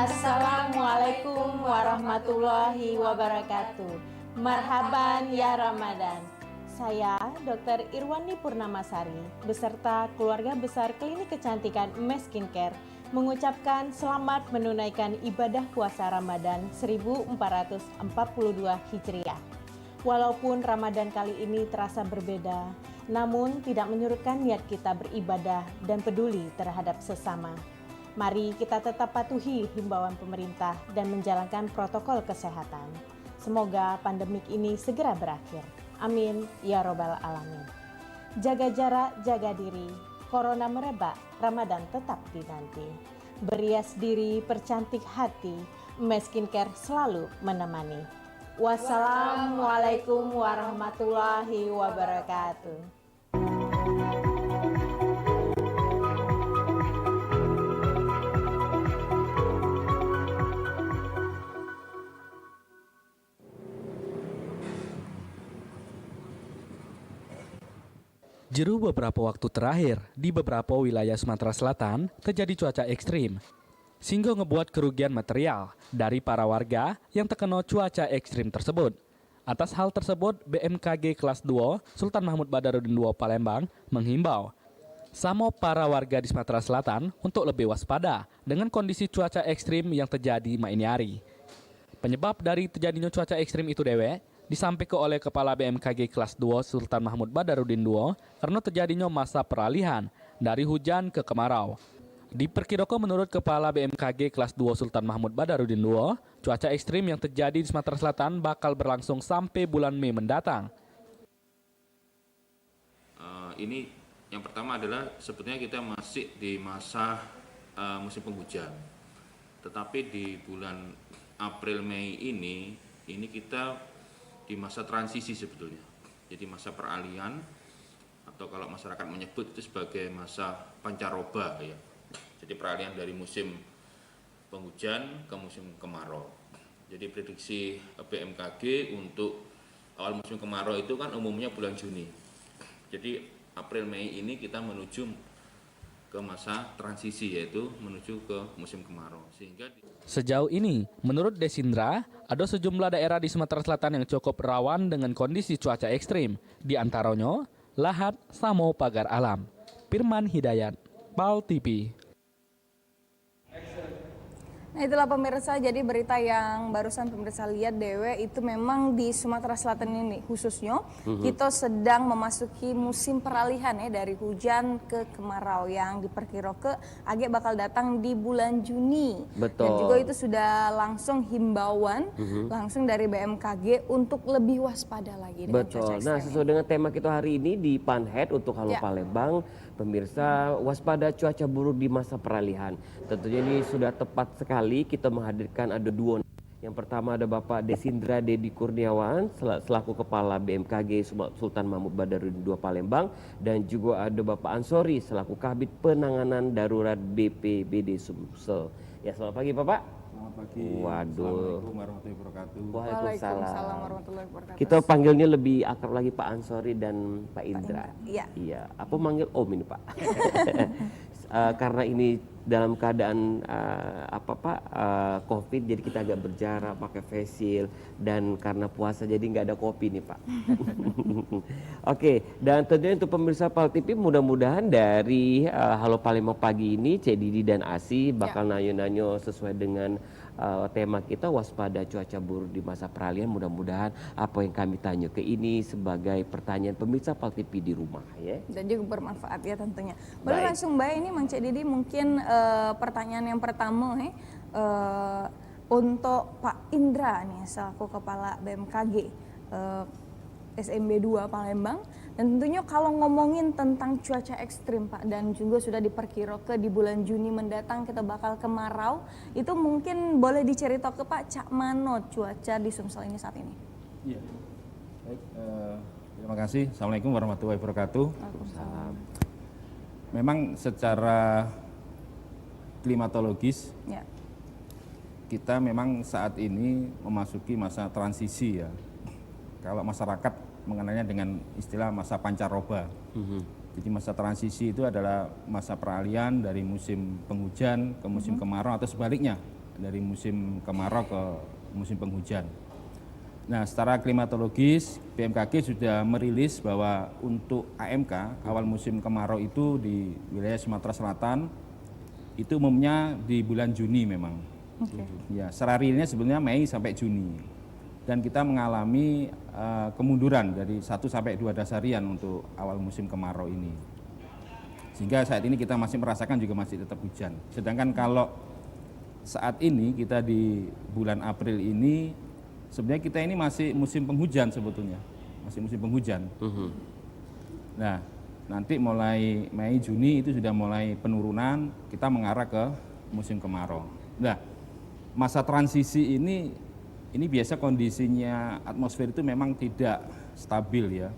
Assalamualaikum warahmatullahi wabarakatuh. Marhaban ya Ramadan. Saya Dr. Irwani Purnamasari beserta keluarga besar Klinik Kecantikan Mes Skincare mengucapkan selamat menunaikan ibadah puasa Ramadan 1442 Hijriah. Walaupun Ramadan kali ini terasa berbeda, namun tidak menyurutkan niat kita beribadah dan peduli terhadap sesama. Mari kita tetap patuhi himbauan pemerintah dan menjalankan protokol kesehatan. Semoga pandemik ini segera berakhir. Amin ya robbal alamin. Jaga jarak, jaga diri. Corona merebak, Ramadan tetap dinanti. Berias diri, percantik hati. Mes Skincare selalu menemani. Wassalamualaikum warahmatullahi wabarakatuh. Jeru beberapa waktu terakhir, di beberapa wilayah Sumatera Selatan terjadi cuaca ekstrim, sehingga ngebuat kerugian material dari para warga yang terkena cuaca ekstrim tersebut. Atas hal tersebut, BMKG kelas 2 Sultan Mahmud Badarudin II Palembang menghimbau sama para warga di Sumatera Selatan untuk lebih waspada dengan kondisi cuaca ekstrim yang terjadi ini hari. Penyebab dari terjadinya cuaca ekstrim itu dewe disampaikan oleh Kepala BMKG kelas 2 Sultan Mahmud Badarudin II karena terjadinya masa peralihan dari hujan ke kemarau. Diperkirakan menurut Kepala BMKG kelas 2 Sultan Mahmud Badarudin II, cuaca ekstrim yang terjadi di Sumatera Selatan bakal berlangsung sampai bulan Mei mendatang. Ini yang pertama adalah sebetulnya kita masih di masa musim penghujan. Tetapi di bulan April Mei ini kita di masa transisi sebetulnya. Jadi masa peralihan atau kalau masyarakat menyebut itu sebagai masa pancaroba ya. Jadi peralihan dari musim penghujan ke musim kemarau. Jadi prediksi BMKG untuk awal musim kemarau itu kan umumnya bulan Juni. Jadi April Mei ini kita menuju ke masa transisi, yaitu menuju ke musim kemarau. Sejauh ini, menurut Desindra, ada sejumlah daerah di Sumatera Selatan yang cukup rawan dengan kondisi cuaca ekstrim, di antaranya Lahat, Samo, Pagar Alam. Firman Hidayat, PAL TV. Nah itulah pemirsa, jadi berita yang barusan pemirsa lihat Dewe itu memang di Sumatera Selatan ini khususnya kita sedang memasuki musim peralihan ya dari hujan ke kemarau yang diperkirakan agak bakal datang di bulan Juni. Betul. Dan juga itu sudah langsung himbauan langsung dari BMKG untuk lebih waspada lagi dengan cuaca ekstrem. Nah sesuai dengan tema kita hari ini di Panhead untuk Halo Palembang, pemirsa waspada cuaca buruk di masa peralihan. Tentunya ini sudah tepat sekali kita menghadirkan ada dua. Yang pertama ada Bapak Desindra Dedi Kurniawan selaku Kepala BMKG Sultan Mahmud Badarudin II Palembang, dan juga ada Bapak Ansori selaku Kabid Penanganan Darurat BPBD Sumsel. Ya, selamat pagi Bapak. Selamat pagi. Waduh. Assalamualaikum warahmatullahi wabarakatuh. Waalaikumsalam warahmatullahi wabarakatuh. Kita panggilnya lebih akrab lagi Pak Ansori dan Pak Indra. Iya. Iya. Apa manggil Om ini Pak? Karena ini dalam keadaan COVID, jadi kita agak berjarak, pakai face shield, dan karena puasa jadi nggak ada kopi nih Pak. Oke, dan tentunya untuk pemirsa PAL TV mudah-mudahan dari Halo Palembang pagi ini Cik Didi dan Asi bakal nanyo-nanyo sesuai dengan tema kita waspada cuaca buruk di masa peralihan. Mudah-mudahan apa yang kami tanya ke ini sebagai pertanyaan pemirsa PAL TV di rumah ya. Dan juga bermanfaat ya tentunya. Boleh langsung Mbak, ini Mang Cik Didi mungkin pertanyaan yang pertama untuk Pak Indra nih selaku Kepala BMKG SMB 2 Palembang. Dan tentunya kalau ngomongin tentang cuaca ekstrim Pak, dan juga sudah diperkirakan di bulan Juni mendatang kita bakal kemarau, itu mungkin boleh diceritakan Pak cak mano cuaca di Sumsel ini saat ini? Iya, baik, terima kasih. Assalamualaikum warahmatullahi wabarakatuh. Waalaikumsalam. Memang secara klimatologis kita memang saat ini memasuki masa transisi ya. Kalau masyarakat mengenalnya dengan istilah masa pancaroba. Jadi masa transisi itu adalah masa peralihan dari musim penghujan ke musim kemarau, atau sebaliknya dari musim kemarau ke musim penghujan. Nah, secara klimatologis BMKG sudah merilis bahwa untuk AMK awal musim kemarau itu di wilayah Sumatera Selatan itu umumnya di bulan Juni memang. Ya, secara realnya sebenarnya Mei sampai Juni. Dan kita mengalami kemunduran dari 1 sampai 2 dasarian untuk awal musim kemarau ini. Sehingga saat ini kita masih merasakan juga masih tetap hujan. Sedangkan kalau saat ini kita di bulan April ini sebenarnya kita ini masih musim penghujan sebetulnya. Masih musim penghujan. Nah, nanti mulai Mei Juni itu sudah mulai penurunan, kita mengarah ke musim kemarau. Nah, masa transisi ini biasa kondisinya atmosfer itu memang tidak stabil ya.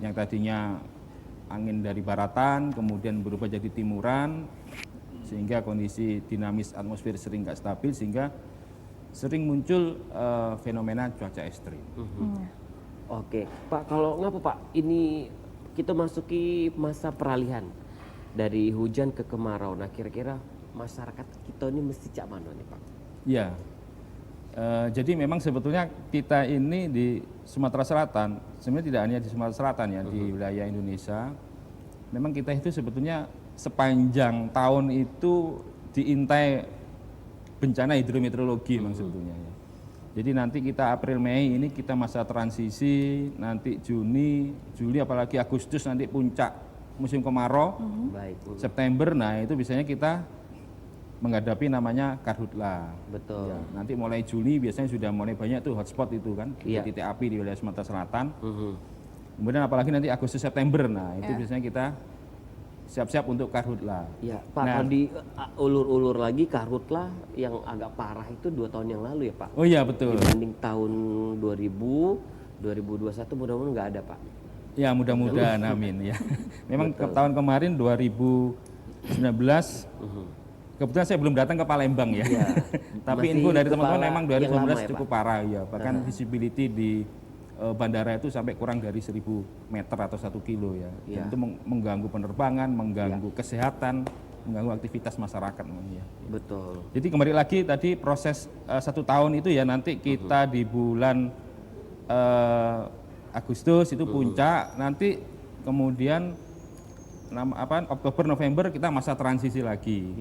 Yang tadinya angin dari baratan kemudian berubah jadi timuran, sehingga kondisi dinamis atmosfer sering nggak stabil, sehingga sering muncul fenomena cuaca ekstrim. Oke, Pak, kalau ngapa Pak ini kita masuki masa peralihan dari hujan ke kemarau. Nah, kira-kira masyarakat kita ini mesti cak mana nih Pak? Ya, jadi memang sebetulnya kita ini di Sumatera Selatan, sebenarnya tidak hanya di Sumatera Selatan ya, di wilayah Indonesia, memang kita itu sebetulnya sepanjang tahun itu diintai bencana hidrometeorologi memang sebetulnya ya. Jadi nanti kita April Mei ini kita masa transisi, nanti Juni, Juli apalagi Agustus nanti puncak musim kemarau. Baik. September, nah itu biasanya kita menghadapi namanya karhutla. Betul. Ya, nanti mulai Juli biasanya sudah mulai banyak tuh hotspot itu kan, Iya. titik api di wilayah Sumatera Selatan. Kemudian apalagi nanti Agustus September, nah itu biasanya kita siap-siap untuk karhutla. Ya, Pak, kalau diulur-ulur lagi karhutla yang agak parah itu 2 tahun yang lalu ya Pak? Oh iya betul. Dibanding tahun 2021 mudah-mudahan nggak ada Pak. Ya mudah-mudahan, amin ya. Memang tahun kemarin 2019, kebetulan saya belum datang ke Palembang ya. Tapi info dari teman-teman memang 2019 cukup parah ya. Bahkan visibility di bandara itu sampai kurang dari 1000 meter atau 1 kilo ya. Dan itu mengganggu penerbangan, mengganggu kesehatan, mengganggu aktivitas masyarakat. Ya. Betul. Jadi kembali lagi tadi proses 1 tahun itu ya, nanti kita di bulan Agustus itu puncak, nanti kemudian Oktober November kita masa transisi lagi.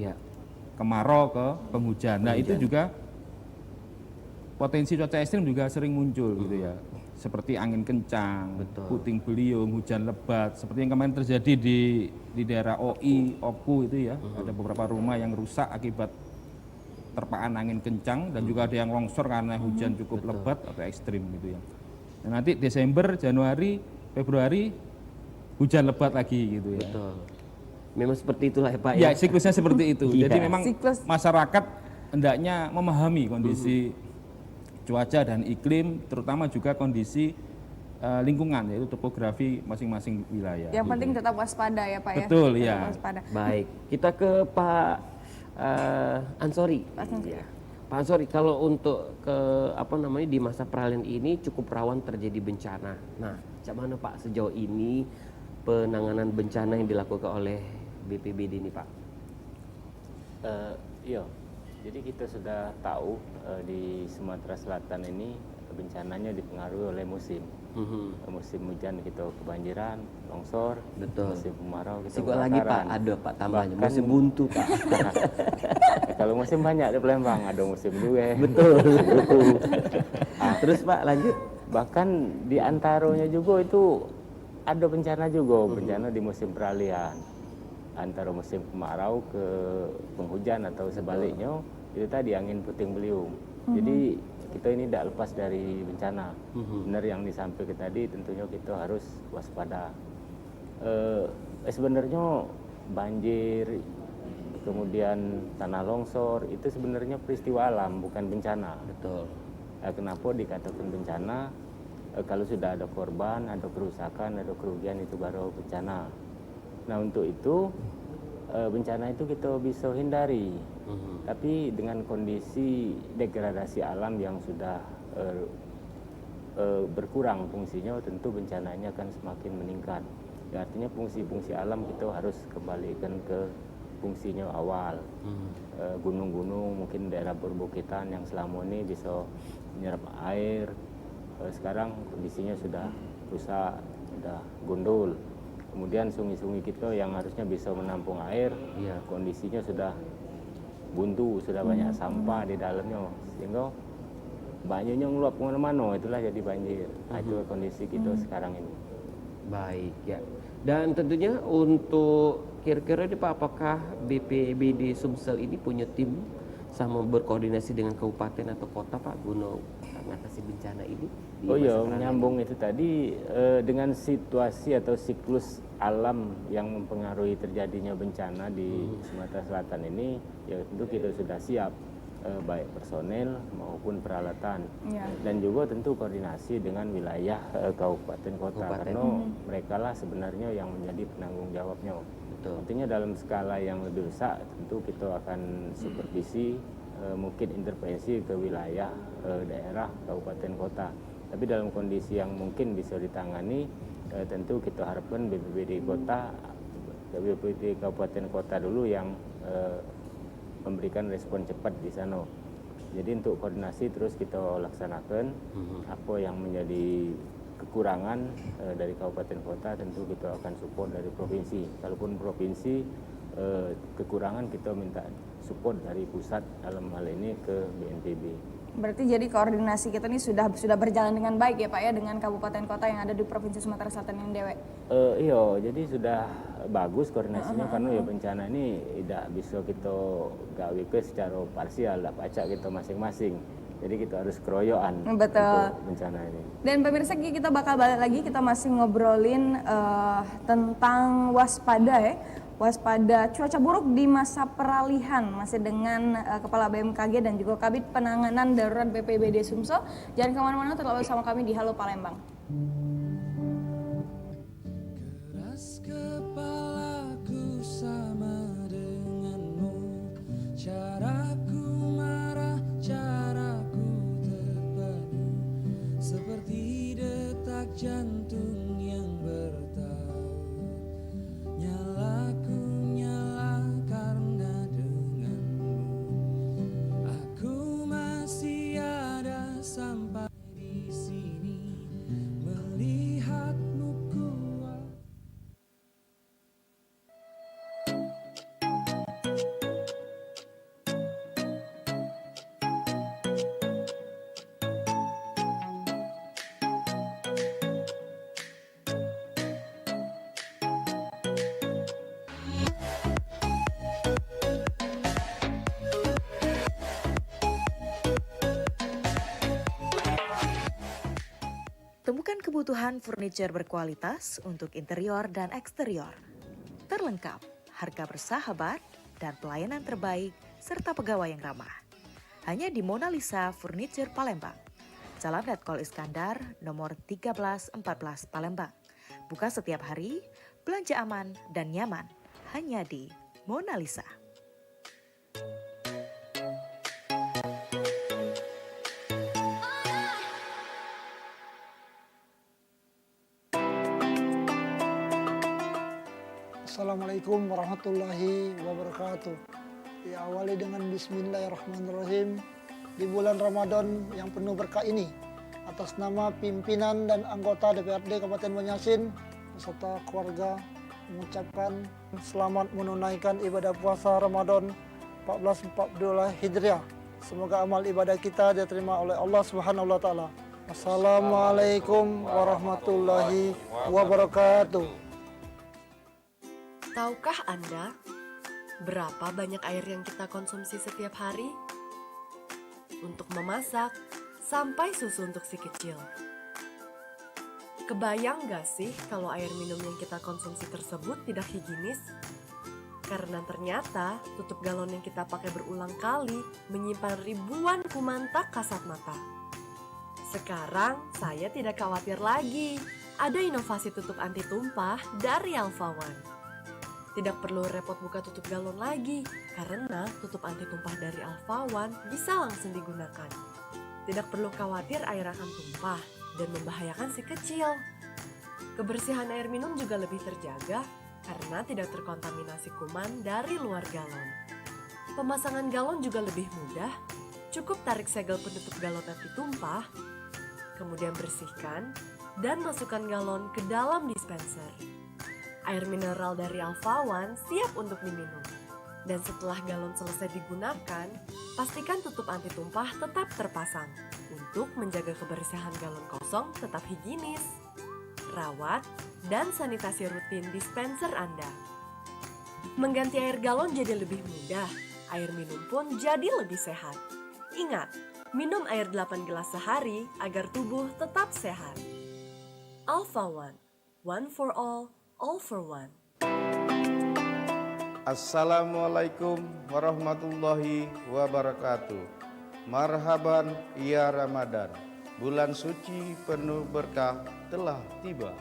Kemarau ke penghujan. Nah itu juga potensi cuaca ekstrim juga sering muncul gitu ya. Seperti angin kencang, puting beliung, hujan lebat, seperti yang kemarin terjadi di daerah OI, Oku itu ya. Ada beberapa rumah yang rusak akibat terpaan angin kencang dan juga ada yang longsor karena hujan cukup lebat atau ekstrim gitu ya. Nah, nanti Desember, Januari, Februari hujan lebat lagi gitu ya. Betul. Memang seperti itulah ya Pak ya. Siklusnya seperti itu. Jadi memang masyarakat hendaknya memahami kondisi cuaca dan iklim, terutama juga kondisi lingkungan, yaitu topografi masing-masing wilayah. Yang penting tetap waspada ya Pak ya. Betul ya. Baik, kita ke Pak Ansori. Pak Ansori, kalau untuk di masa peralihan ini cukup rawan terjadi bencana. Nah, bagaimana Pak sejauh ini penanganan bencana yang dilakukan oleh BPBD ini Pak? Iya. Jadi kita sudah tahu di Sumatera Selatan ini bencananya dipengaruhi oleh musim. Musim hujan kita kebanjiran, longsor. Betul. Musim kemarau kita Sikut lagi Pak, ada Pak tambahnya. Bahkan, musim buntu Pak. Kalau musim banyak di Palembang, ada musim duwe. Betul. Terus Pak lanjut. Bahkan di antaranya juga itu ada bencana juga, bencana di musim peralihan. Antara musim kemarau ke penghujan atau sebaliknya, itu tadi angin puting beliung. Jadi kita ini tidak lepas dari bencana. Benar yang disampaikan tadi, tentunya kita harus waspada. Sebenarnya banjir, kemudian tanah longsor itu sebenarnya peristiwa alam, bukan bencana. Betul. Kenapa dikatakan bencana? Kalau sudah ada korban, ada kerusakan, ada kerugian, itu baru bencana. Nah untuk itu bencana itu kita bisa hindari, tapi dengan kondisi degradasi alam yang sudah berkurang fungsinya, tentu bencananya akan semakin meningkat. Ya, artinya fungsi-fungsi alam kita harus kembalikan ke fungsinya awal. Gunung-gunung, mungkin daerah perbukitan yang selama ini bisa menyerap air, sekarang kondisinya sudah rusak, sudah gundul. Kemudian sungai-sungai kita yang harusnya bisa menampung air, kondisinya sudah buntu, sudah banyak sampah di dalamnya, sehingga banyaknya ngeluap kemana-mana, itulah jadi banjir. Nah, itu kondisi kita sekarang ini. Baik ya. Dan tentunya untuk kira-kira ini Pak, apakah BPBD Sumsel ini punya tim sama berkoordinasi dengan kabupaten atau kota Pak guna mengatasi bencana ini? Oh iya, menyambung itu tadi dengan situasi atau siklus alam yang mempengaruhi terjadinya bencana di Sumatera Selatan ini, ya tentu kita sudah siap, baik personel maupun peralatan, dan juga tentu koordinasi dengan wilayah kabupaten kota, karena mereka lah sebenarnya yang menjadi penanggung jawabnya. Artinya dalam skala yang lebih besar tentu kita akan supervisi, mungkin intervensi ke wilayah daerah kabupaten kota. Tapi dalam kondisi yang mungkin bisa ditangani, tentu kita harapkan BPBD kota, BPBD kabupaten kota dulu yang memberikan respon cepat di sana. Jadi untuk koordinasi terus kita laksanakan apa yang menjadi kekurangan dari kabupaten kota, tentu kita akan support dari provinsi. Kalaupun provinsi kekurangan, kita minta support dari pusat, dalam hal ini ke BNPB. Berarti jadi koordinasi kita ini sudah berjalan dengan baik ya Pak ya, dengan kabupaten kota yang ada di Provinsi Sumatera Selatan yang dewek. Iya, jadi sudah bagus koordinasinya karena ya bencana ini tidak bisa kita gawe ke secara parsial, lah pacak kita masing-masing. Jadi kita harus keroyokan untuk bencana ini. Dan pemirsa, kita bakal balik lagi, kita masih ngobrolin tentang waspada ya. Waspada cuaca buruk di masa peralihan, masih dengan Kepala BMKG dan juga Kabid Penanganan Darurat BPBD Sumsel. Jangan kemana-mana, tetap bersama kami di Halo Palembang. Keras kepalaku sama denganmu, caraku marah, caraku terpadu, seperti detak jantung yang bertaut. Nyalaku nyala karena denganmu, aku masih ada sampai di sini melihatmu kuat. Temukan kebutuhan furniture berkualitas untuk interior dan eksterior. Terlengkap, harga bersahabat, dan pelayanan terbaik, serta pegawai yang ramah. Hanya di Mona Lisa Furniture Palembang. Jalan Letkol Iskandar, nomor 1314 Palembang. Buka setiap hari, belanja aman dan nyaman. Hanya di Mona Lisa. Assalamualaikum warahmatullahi wabarakatuh. Diawali dengan bismillahirrahmanirrahim. Di bulan Ramadan yang penuh berkah ini, atas nama pimpinan dan anggota DPRD Kabupaten Banjarmasin beserta keluarga mengucapkan selamat menunaikan ibadah puasa Ramadan 1442 Hijriah. Semoga amal ibadah kita diterima oleh Allah Subhanahu wa taala. Assalamualaikum warahmatullahi wabarakatuh. Tahukah Anda berapa banyak air yang kita konsumsi setiap hari? Untuk memasak, sampai susu untuk si kecil. Kebayang gak sih kalau air minum yang kita konsumsi tersebut tidak higienis? Karena ternyata tutup galon yang kita pakai berulang kali menyimpan ribuan kuman tak kasat mata. Sekarang saya tidak khawatir lagi. Ada inovasi tutup anti tumpah dari Alpha One. Tidak perlu repot buka tutup galon lagi, karena tutup anti tumpah dari Alpha One bisa langsung digunakan. Tidak perlu khawatir air akan tumpah dan membahayakan si kecil. Kebersihan air minum juga lebih terjaga karena tidak terkontaminasi kuman dari luar galon. Pemasangan galon juga lebih mudah, cukup tarik segel penutup galon anti tumpah, kemudian bersihkan dan masukkan galon ke dalam dispenser. Air mineral dari Alpha One siap untuk diminum. Dan setelah galon selesai digunakan, pastikan tutup anti tumpah tetap terpasang untuk menjaga kebersihan galon kosong tetap higienis. Rawat dan sanitasi rutin dispenser Anda. Mengganti air galon jadi lebih mudah, air minum pun jadi lebih sehat. Ingat, minum air 8 gelas sehari agar tubuh tetap sehat. Alpha One, one for all for one. Assalamualaikum warahmatullahi wabarakatuh. Marhaban ya Ramadan. Bulan suci penuh berkah telah tiba.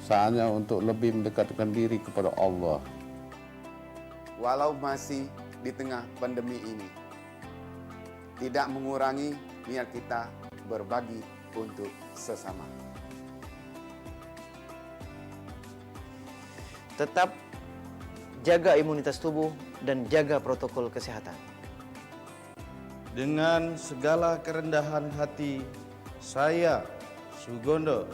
Saatnya untuk lebih mendekatkan diri kepada Allah. Walau masih di tengah pandemi ini, tidak mengurangi niat kita berbagi untuk sesama. Tetap jaga imunitas tubuh dan jaga protokol kesehatan. Dengan segala kerendahan hati, saya, Sugondo,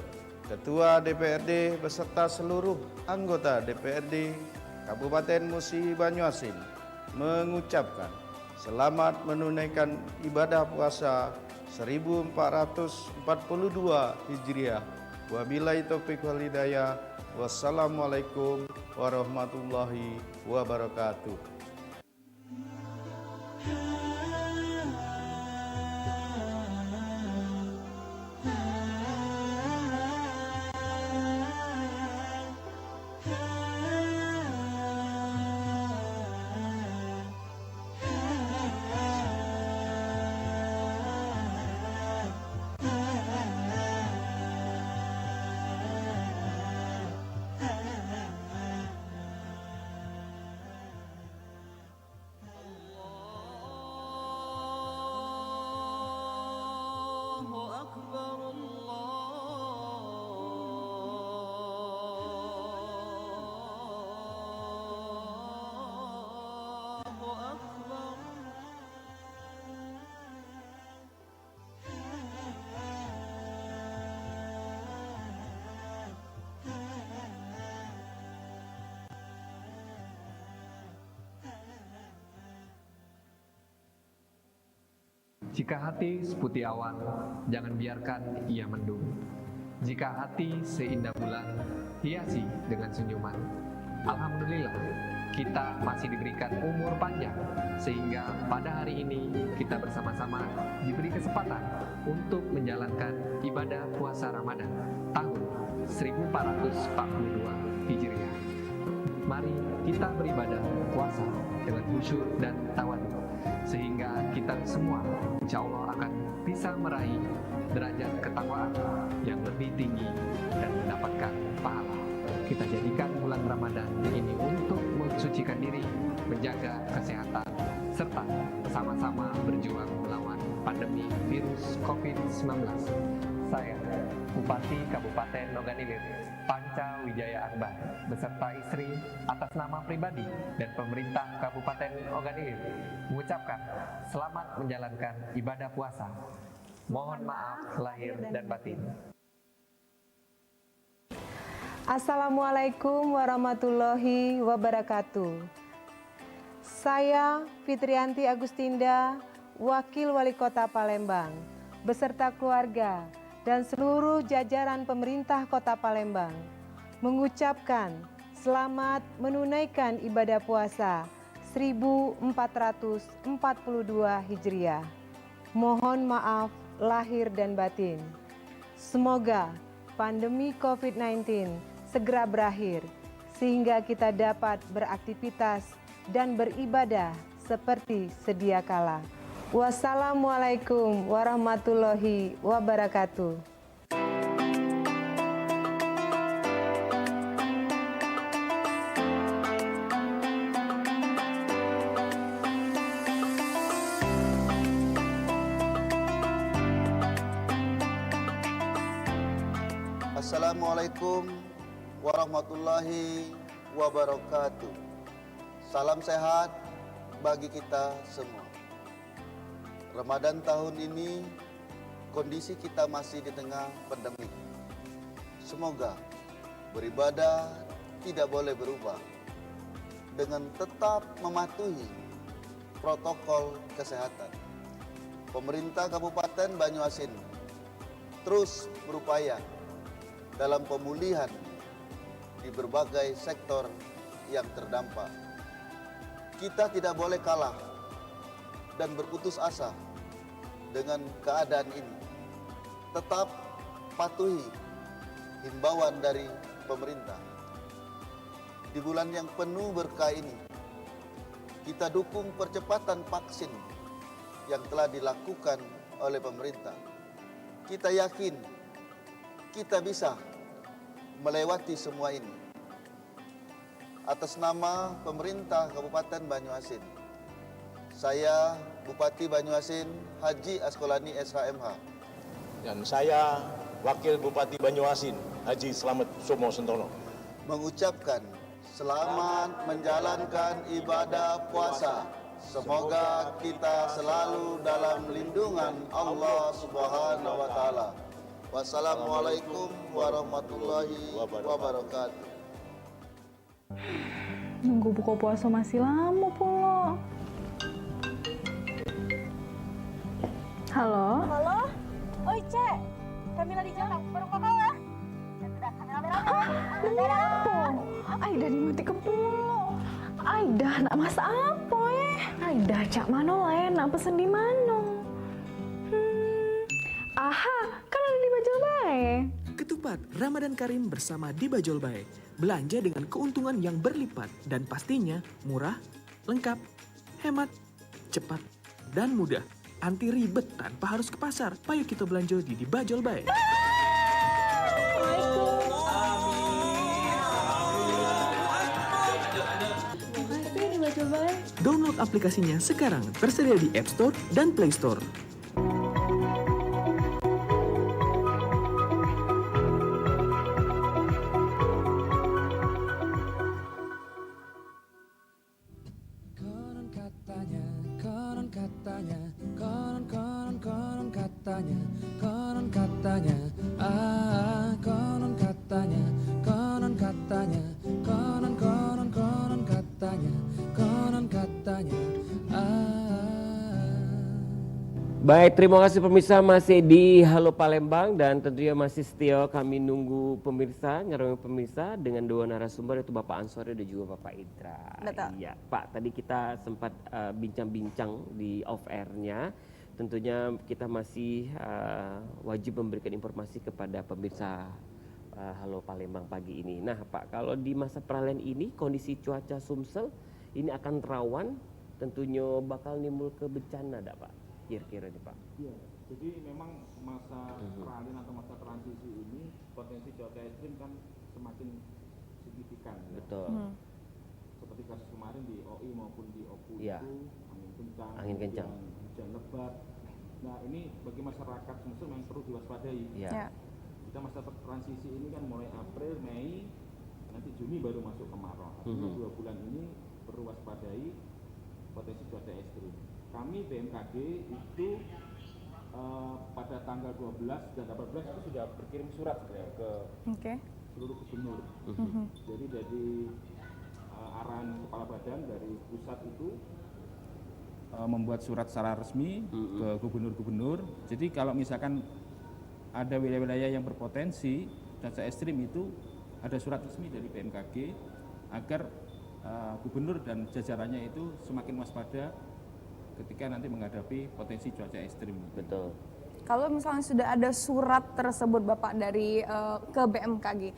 Ketua DPRD beserta seluruh anggota DPRD Kabupaten Musi Banyuasin mengucapkan selamat menunaikan ibadah puasa 1442 Hijriah. Wabillahi taufiq wal hidayah. Wassalamualaikum warahmatullahi wabarakatuh. Jika hati seputih awan, jangan biarkan ia mendung. Jika hati seindah bulan, hiasi dengan senyuman. Alhamdulillah, kita masih diberikan umur panjang, sehingga pada hari ini kita bersama-sama diberi kesempatan untuk menjalankan ibadah puasa Ramadan tahun 1442 Hijriah. Mari kita beribadah puasa dengan khusyuk dan tawadhu, sehingga kita semua insya Allah akan bisa meraih derajat ketakwaan yang lebih tinggi dan mendapatkan pahala. Kita jadikan bulan Ramadan ini untuk mensucikan diri, menjaga kesehatan, serta bersama-sama berjuang melawan pandemi virus COVID-19. Saya, Bupati Kabupaten Oganilir, Panca Wijaya Akbar, beserta istri atas nama pribadi dan pemerintah Kabupaten Oganilir mengucapkan selamat menjalankan ibadah puasa. Mohon maaf lahir dan batin. Assalamualaikum warahmatullahi wabarakatuh. Saya Fitrianti Agustinda, Wakil Wali Kota Palembang, beserta keluarga dan seluruh jajaran pemerintah Kota Palembang mengucapkan selamat menunaikan ibadah puasa 1442 Hijriah. Mohon maaf lahir dan batin. Semoga pandemi COVID-19 segera berakhir sehingga kita dapat beraktivitas dan beribadah seperti sedia kala. Wassalamualaikum warahmatullahi wabarakatuh. Assalamualaikum warahmatullahi wabarakatuh. Salam sehat bagi kita semua. Ramadan tahun ini kondisi kita masih di tengah pandemi. Semoga beribadah tidak boleh berubah dengan tetap mematuhi protokol kesehatan. Pemerintah Kabupaten Banyuasin terus berupaya dalam pemulihan di berbagai sektor yang terdampak. Kita tidak boleh kalah dan berputus asa dengan keadaan ini. Tetap patuhi himbauan dari pemerintah. Di bulan yang penuh berkah ini, kita dukung percepatan vaksin yang telah dilakukan oleh pemerintah. Kita yakin kita bisa melewati semua ini. Atas nama pemerintah Kabupaten Banyuasin, saya Bupati Banyuasin Haji Askolani SHMH. Dan saya Wakil Bupati Banyuasin Haji Slamet Somo Sentono mengucapkan selamat menjalankan ibadah puasa. Semoga kita selalu dalam lindungan Allah Subhanahu wa taala. Wassalamualaikum warahmatullahi wabarakatuh. Nunggu buka puasa masih lama pula. Halo? Halo? Oi, Cek. Kamila di jalan, baru kakak ya? Dan sudah kamera. Aida dimatikan pula. Aida nak masak apa Aida cak mano lain nak pesen di mano. Aha, kan ada di Bajol Bae. Ketupat Ramadan Karim bersama di Bajol Bae. Belanja dengan keuntungan yang berlipat dan pastinya murah, lengkap, hemat, cepat, dan mudah. Anti ribet tanpa harus ke pasar. Payo kita belanja di Bajol Bae. Download aplikasinya sekarang, tersedia di App Store dan Play Store. Konon katanya, konon katanya, konon katanya, konon katanya, konon katanya, konon katanya, konon katanya, konon katanya, Baik, terima kasih pemirsa masih di Halo Palembang dan tentunya masih setia kami nunggu pemirsa, ngerongi pemirsa dengan dua narasumber yaitu Bapak Ansori dan juga Bapak Indra. Betul. Iya, Pak, tadi kita sempat bincang-bincang di off air-nya. Tentunya kita masih wajib memberikan informasi kepada pemirsa Halo Palembang pagi ini. Nah, Pak, kalau di masa peralihan ini kondisi cuaca Sumsel ini akan rawan, tentunya bakal nimbul ke bencana, Pak? Kira-kira nih Pak. Iya, jadi memang masa peralihan atau masa transisi ini potensi cuaca ekstrim kan semakin signifikan. Ya. Betul. Seperti kasus kemarin di OI maupun di OPU Iya. itu Angin kencang. hujan lebat. Nah ini bagi masyarakat Sumsel memang perlu diwaspadai. Iya. Kita masa transisi ini kan mulai April, Mei, nanti Juni baru masuk kemarau. Artinya 2 bulan ini perlu waspadai potensi cuaca ekstrim. Kami BMKG itu pada tanggal 12 dan 18 itu sudah berkirim surat ke seluruh gubernur. Jadi dari arahan kepala badan dari pusat itu membuat surat secara resmi ke gubernur-gubernur. Jadi kalau misalkan ada wilayah-wilayah yang berpotensi cuaca ekstrim itu ada surat resmi dari BMKG agar gubernur dan jajarannya itu semakin waspada ketika nanti menghadapi potensi cuaca ekstrim. Betul. Kalau misalnya sudah ada surat tersebut Bapak dari ke BMKG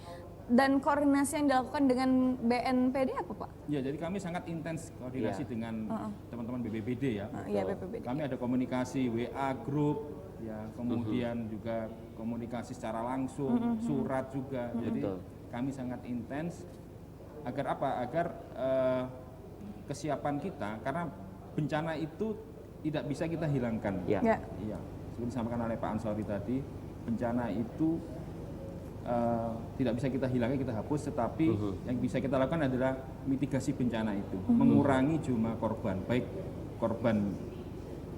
dan koordinasi yang dilakukan dengan BNPD apa Pak? Ya, jadi kami sangat intens koordinasi dengan teman-teman BPBD ya. Iya, BPBD. Kami ada komunikasi WA group ya, kemudian juga komunikasi secara langsung, surat juga. Jadi kami sangat intens agar apa? Agar kesiapan kita, karena bencana itu tidak bisa kita hilangkan. Iya. Seperti disampaikan oleh Pak Ansori tadi, bencana itu tidak bisa kita hilangkan, kita hapus, tetapi yang bisa kita lakukan adalah mitigasi bencana itu, mengurangi jumlah korban, baik korban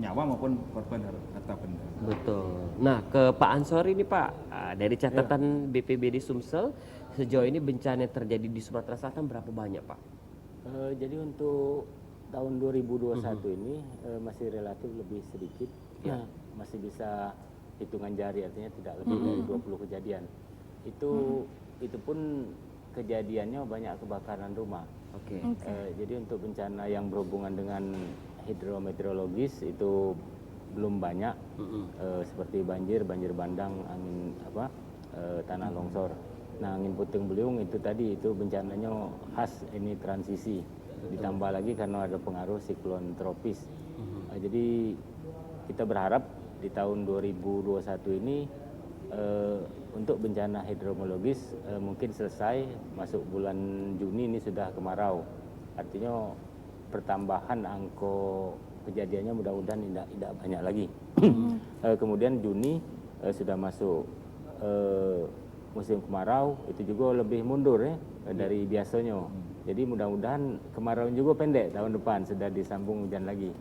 nyawa maupun korban harta benda. Betul. Nah, ke Pak Ansori ini Pak, dari catatan BPBD Sumsel, sejauh ini bencana yang terjadi di Sumatera Selatan berapa banyak Pak? Jadi untuk tahun 2021 ini masih relatif lebih sedikit, ya masih bisa hitungan jari, artinya tidak lebih dari 20 kejadian. Itu pun kejadiannya banyak kebakaran rumah. Jadi untuk bencana yang berhubungan dengan hidrometeorologis itu belum banyak, seperti banjir bandang, angin tanah longsor. Nah, angin puting beliung itu tadi itu bencananya khas ini transisi. Ditambah lagi karena ada pengaruh siklon tropis. Jadi kita berharap di tahun 2021 ini untuk bencana hidrometeorologis mungkin selesai, masuk bulan Juni ini sudah kemarau. Artinya pertambahan angka kejadiannya mudah-mudahan tidak banyak lagi. Kemudian Juni sudah masuk musim kemarau, itu juga lebih mundur ya dari biasanya. Jadi mudah-mudahan kemarau juga pendek tahun depan, sudah disambung hujan lagi.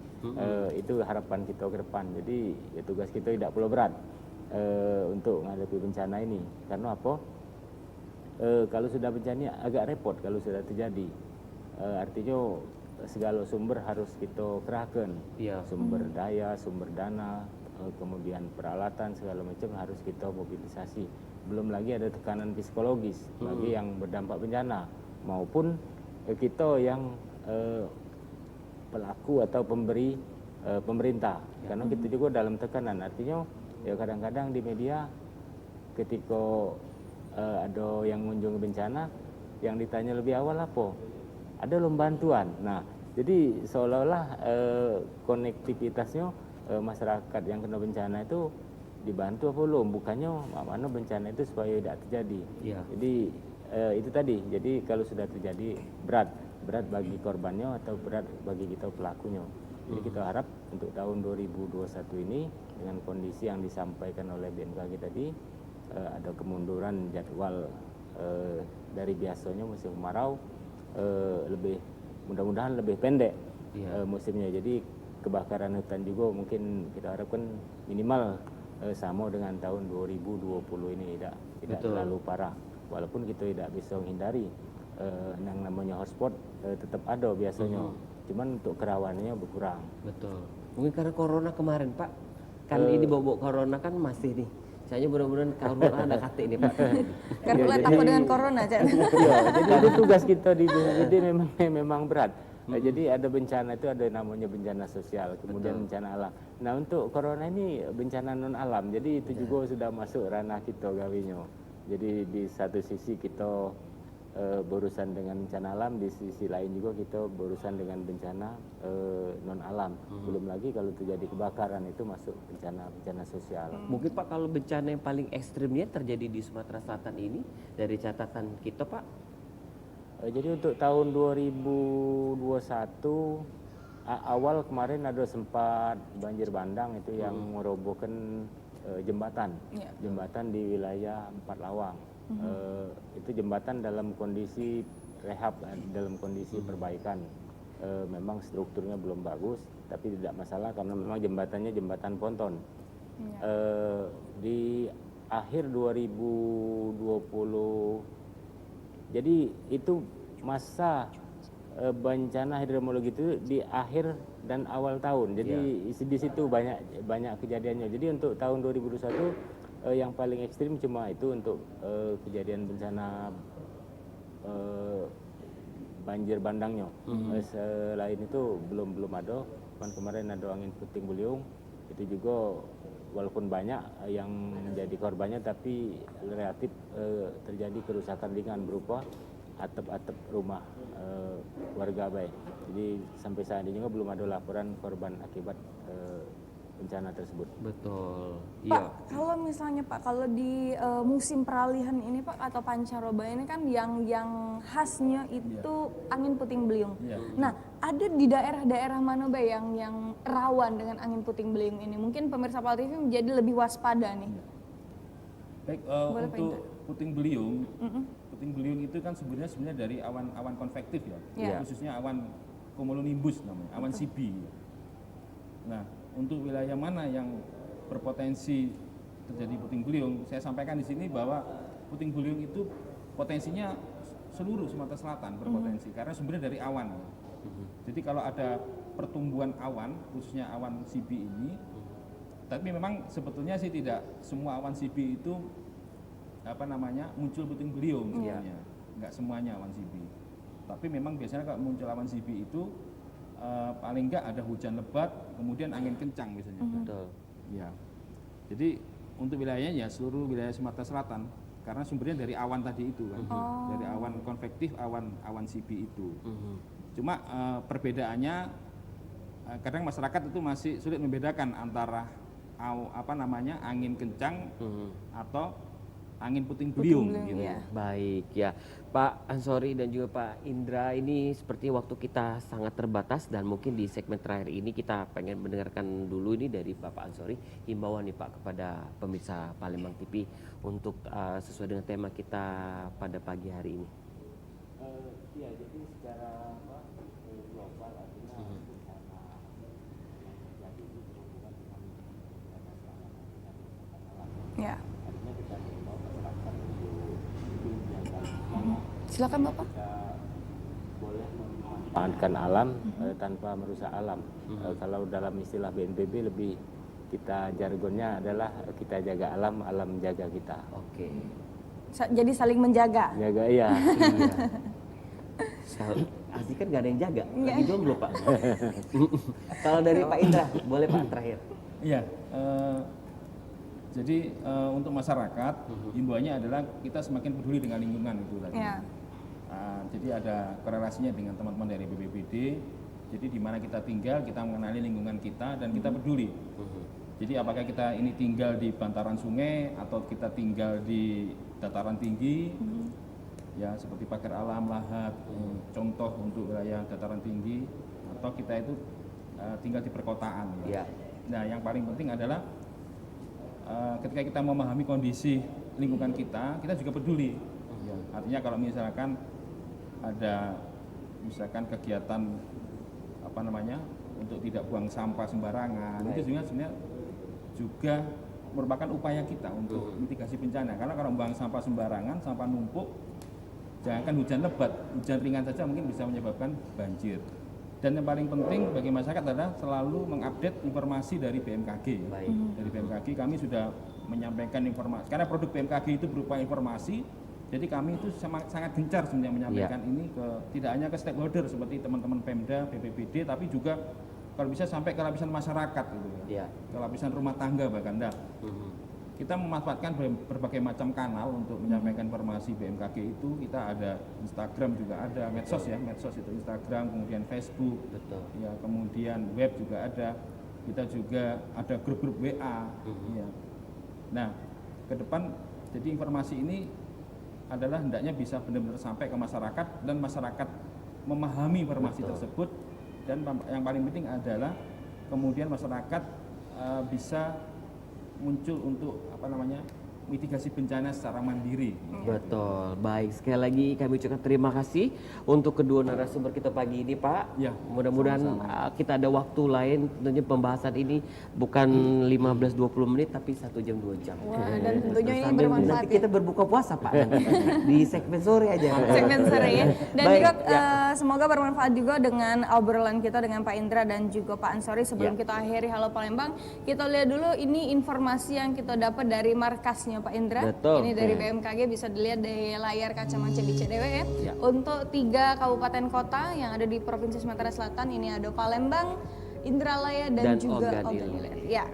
Itu harapan kita ke depan. Jadi ya, tugas kita tidak perlu berat untuk menghadapi bencana ini. Karena apa? Kalau sudah bencana agak repot kalau sudah terjadi. Artinya segala sumber harus kita kerahkan. Sumber daya, sumber dana, kemudian peralatan segala macam harus kita mobilisasi. Belum lagi ada tekanan psikologis bagi yang berdampak bencana maupun kita yang pelaku atau pemberi pemerintah. Karena kita juga dalam tekanan. Artinya ya kadang-kadang di media ketika ada yang mengunjungi bencana, yang ditanya lebih awal apa? Ada lomba bantuan. Nah, jadi seolah-olah konektivitasnya masyarakat yang kena bencana itu dibantu apa belum? Bukannya mana bencana itu supaya tidak terjadi. Jadi itu tadi. Jadi kalau sudah terjadi berat bagi korbannya atau berat bagi kita pelakunya. Jadi kita harap untuk tahun 2021 ini dengan kondisi yang disampaikan oleh BMKG tadi ada kemunduran jadwal dari biasanya musim kemarau, mudah-mudahan lebih pendek musimnya. Jadi kebakaran hutan juga mungkin kita harapkan minimal sama dengan tahun 2020 ini, tidak terlalu parah. Walaupun kita tidak bisa menghindari yang namanya hotspot tetap ada biasanya. Cuman untuk kerawanannya berkurang. Betul. Mungkin karena corona kemarin Pak, kan ini bawa corona kan masih nih. Saya mudah-mudahan corona ada kate ini Pak. Karena takut dengan corona, Cak. Jadi itu tugas kita di BPBD memang berat. Jadi ada bencana itu ada namanya bencana sosial, kemudian bencana alam. Nah untuk corona ini bencana non alam, jadi itu juga sudah masuk ranah kita gawinya. Jadi di satu sisi kita berurusan dengan bencana alam, di sisi lain juga kita berurusan dengan bencana non alam. Belum lagi kalau terjadi kebakaran itu masuk bencana sosial. Mungkin Pak kalau bencana yang paling ekstrimnya terjadi di Sumatera Selatan ini dari catatan kita Pak? Jadi untuk tahun 2021 awal kemarin ada sempat banjir bandang itu yang merobohkan jembatan di wilayah Empat Lawang. Itu jembatan dalam kondisi rehab, dalam kondisi perbaikan. Memang strukturnya belum bagus, tapi tidak masalah karena memang jembatannya jembatan ponton. Di akhir 2020, jadi itu masa bencana hidrologi itu di akhir dan awal tahun. Jadi di situ banyak kejadiannya. Jadi untuk tahun 2021 yang paling ekstrim cuma itu untuk kejadian bencana banjir bandangnya. Selain itu belum ada. Kemarin ada angin puting beliung. Itu juga walaupun banyak yang menjadi korbannya, tapi relatif terjadi kerusakan ringan berupa atap-atap rumah warga baik. Jadi sampai saat ini juga belum ada laporan korban akibat bencana tersebut. Betul. Pak, kalau misalnya Pak, kalau di musim peralihan ini Pak atau pancaroba ini kan yang khasnya itu angin puting beliung. Nah, ada di daerah-daerah mana Pak yang rawan dengan angin puting beliung ini? Mungkin pemirsa PAL TV menjadi lebih waspada nih. Baik, untuk puting beliung, puting beliung itu kan sebenarnya dari awan konvektif ya, khususnya awan cumulonimbus namanya, awan CB. Nah, untuk wilayah mana yang berpotensi terjadi puting beliung, saya sampaikan di sini bahwa puting beliung itu potensinya seluruh Sumatera Selatan berpotensi karena sumbernya dari awan. Jadi kalau ada pertumbuhan awan, khususnya awan CB ini, tapi memang sebetulnya sih tidak semua awan CB itu muncul puting beliung sebenarnya. Enggak semuanya awan CB. Tapi memang biasanya kalau muncul awan CB itu paling enggak ada hujan lebat, kemudian angin kencang biasanya. Betul. Ya. Jadi untuk wilayahnya ya seluruh wilayah Sumatera Selatan karena sumbernya dari awan tadi itu kan. Dari awan konvektif, awan CB itu. Cuma perbedaannya kadang masyarakat itu masih sulit membedakan antara angin kencang atau angin puting beliung Puting beliung, gitu. ya. Baik ya, Pak Ansori dan juga Pak Indra, ini seperti waktu kita sangat terbatas dan mungkin di segmen terakhir ini kita pengen mendengarkan dulu ini dari Bapak Ansori, himbauan nih Pak kepada pemirsa Palembang TV untuk sesuai dengan tema kita pada pagi hari ini. Ya, jadi secara global artinya Ya. artinya kita mengimbau masyarakat untuk menjaga Silakan Bapak. boleh memanfaatkan alam tanpa merusak alam. Kalau dalam istilah BNPB lebih kita jargonnya adalah kita jaga alam, alam jaga kita. Oke. Jadi saling menjaga. Jaga iya. Asli kan gak ada yang jaga, lagi jomblo Pak. Kalau dari Pak Indra, boleh Pak terakhir. Iya, jadi untuk masyarakat, himbauannya adalah kita semakin peduli dengan lingkungan itu tadi. Ya. Jadi ada korelasinya dengan teman-teman dari BPBD. Jadi di mana kita tinggal, kita mengenali lingkungan kita dan kita peduli. Jadi apakah kita ini tinggal di bantaran sungai atau kita tinggal di dataran tinggi, ya seperti pagar alam, lahat, contoh untuk wilayah dataran tinggi, atau kita itu tinggal di perkotaan. Ya. Nah, yang paling penting adalah ketika kita memahami kondisi lingkungan kita juga peduli. Ya. Artinya kalau misalkan ada kegiatan untuk tidak buang sampah sembarangan, itu sebenarnya juga merupakan upaya kita untuk mitigasi bencana. Karena kalau buang sampah sembarangan, sampah numpuk, jangankan hujan lebat, hujan ringan saja mungkin bisa menyebabkan banjir. Dan yang paling penting bagi masyarakat adalah selalu mengupdate informasi dari BMKG. Dari BMKG kami sudah menyampaikan informasi. Karena produk BMKG itu berupa informasi, jadi kami itu sangat gencar sebenarnya menyampaikan ini tidak hanya ke stakeholder seperti teman-teman Pemda, BPBD, tapi juga kalau bisa sampai ke lapisan masyarakat gitu ya. Ke lapisan rumah tangga bahkan. Nah, kita memanfaatkan berbagai macam kanal untuk menyampaikan informasi BMKG itu. Kita ada Instagram juga ada, medsos itu Instagram, kemudian Facebook, ya, kemudian web juga ada. Kita juga ada grup-grup WA. Ya. Nah, ke depan jadi informasi ini adalah hendaknya bisa benar-benar sampai ke masyarakat dan masyarakat memahami informasi tersebut, dan yang paling penting adalah kemudian masyarakat bisa muncul untuk mitigasi bencana secara mandiri. Betul, baik. Sekali lagi kami ucapkan terima kasih untuk kedua narasumber kita pagi ini, Pak. Ya, mudah-mudahan kita ada waktu lain, tentunya pembahasan ini bukan 15-20 menit tapi 1 jam 2 jam. Wah, dan tentunya ini Sambil bermanfaat. nanti kita berbuka puasa, Pak, di segmen sore aja. Segmen sore ya. Dan Baik, juga semoga bermanfaat juga dengan obrolan kita dengan Pak Indra dan juga Pak Ansori. Sebelum kita akhiri Halo Palembang, kita lihat dulu ini informasi yang kita dapat dari markasnya Pak Indra. Betul. Ini dari BMKG, bisa dilihat di layar kaca manca di CDW ya. Untuk 3 kabupaten kota yang ada di Provinsi Sumatera Selatan, ini ada Palembang, Indralaya dan juga Oganilir. Ya.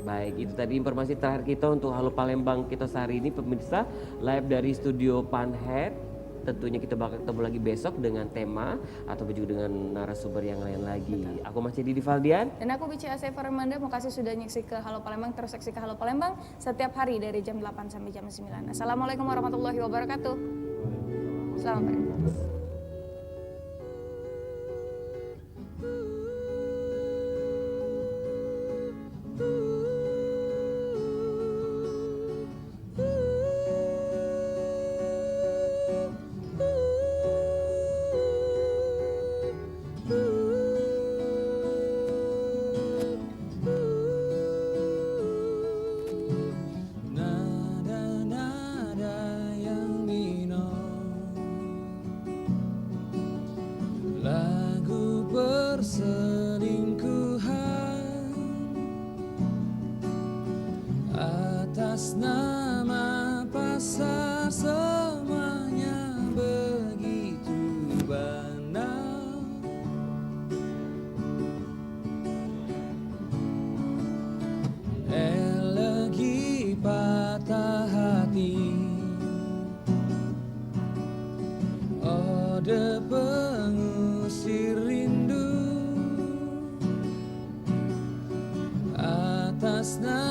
Baik, itu tadi informasi terakhir kita untuk Halo Palembang kita sehari ini, pemirsa, live dari studio Panhead. Tentunya kita bakal ketemu lagi besok dengan tema atau juga dengan narasumber yang lain lagi. Aku masih Didi Valdian. Dan aku Bici Asef Armanda, mau kasih sudah nyeksi ke Halo Palembang, terus seksi ke Halo Palembang setiap hari dari jam 8 sampai jam 9. Assalamualaikum warahmatullahi wabarakatuh. Selamat pagi. Atas nama pasar semuanya begitu banal. Elegi patah hati, ode pengusir rindu. Atas nama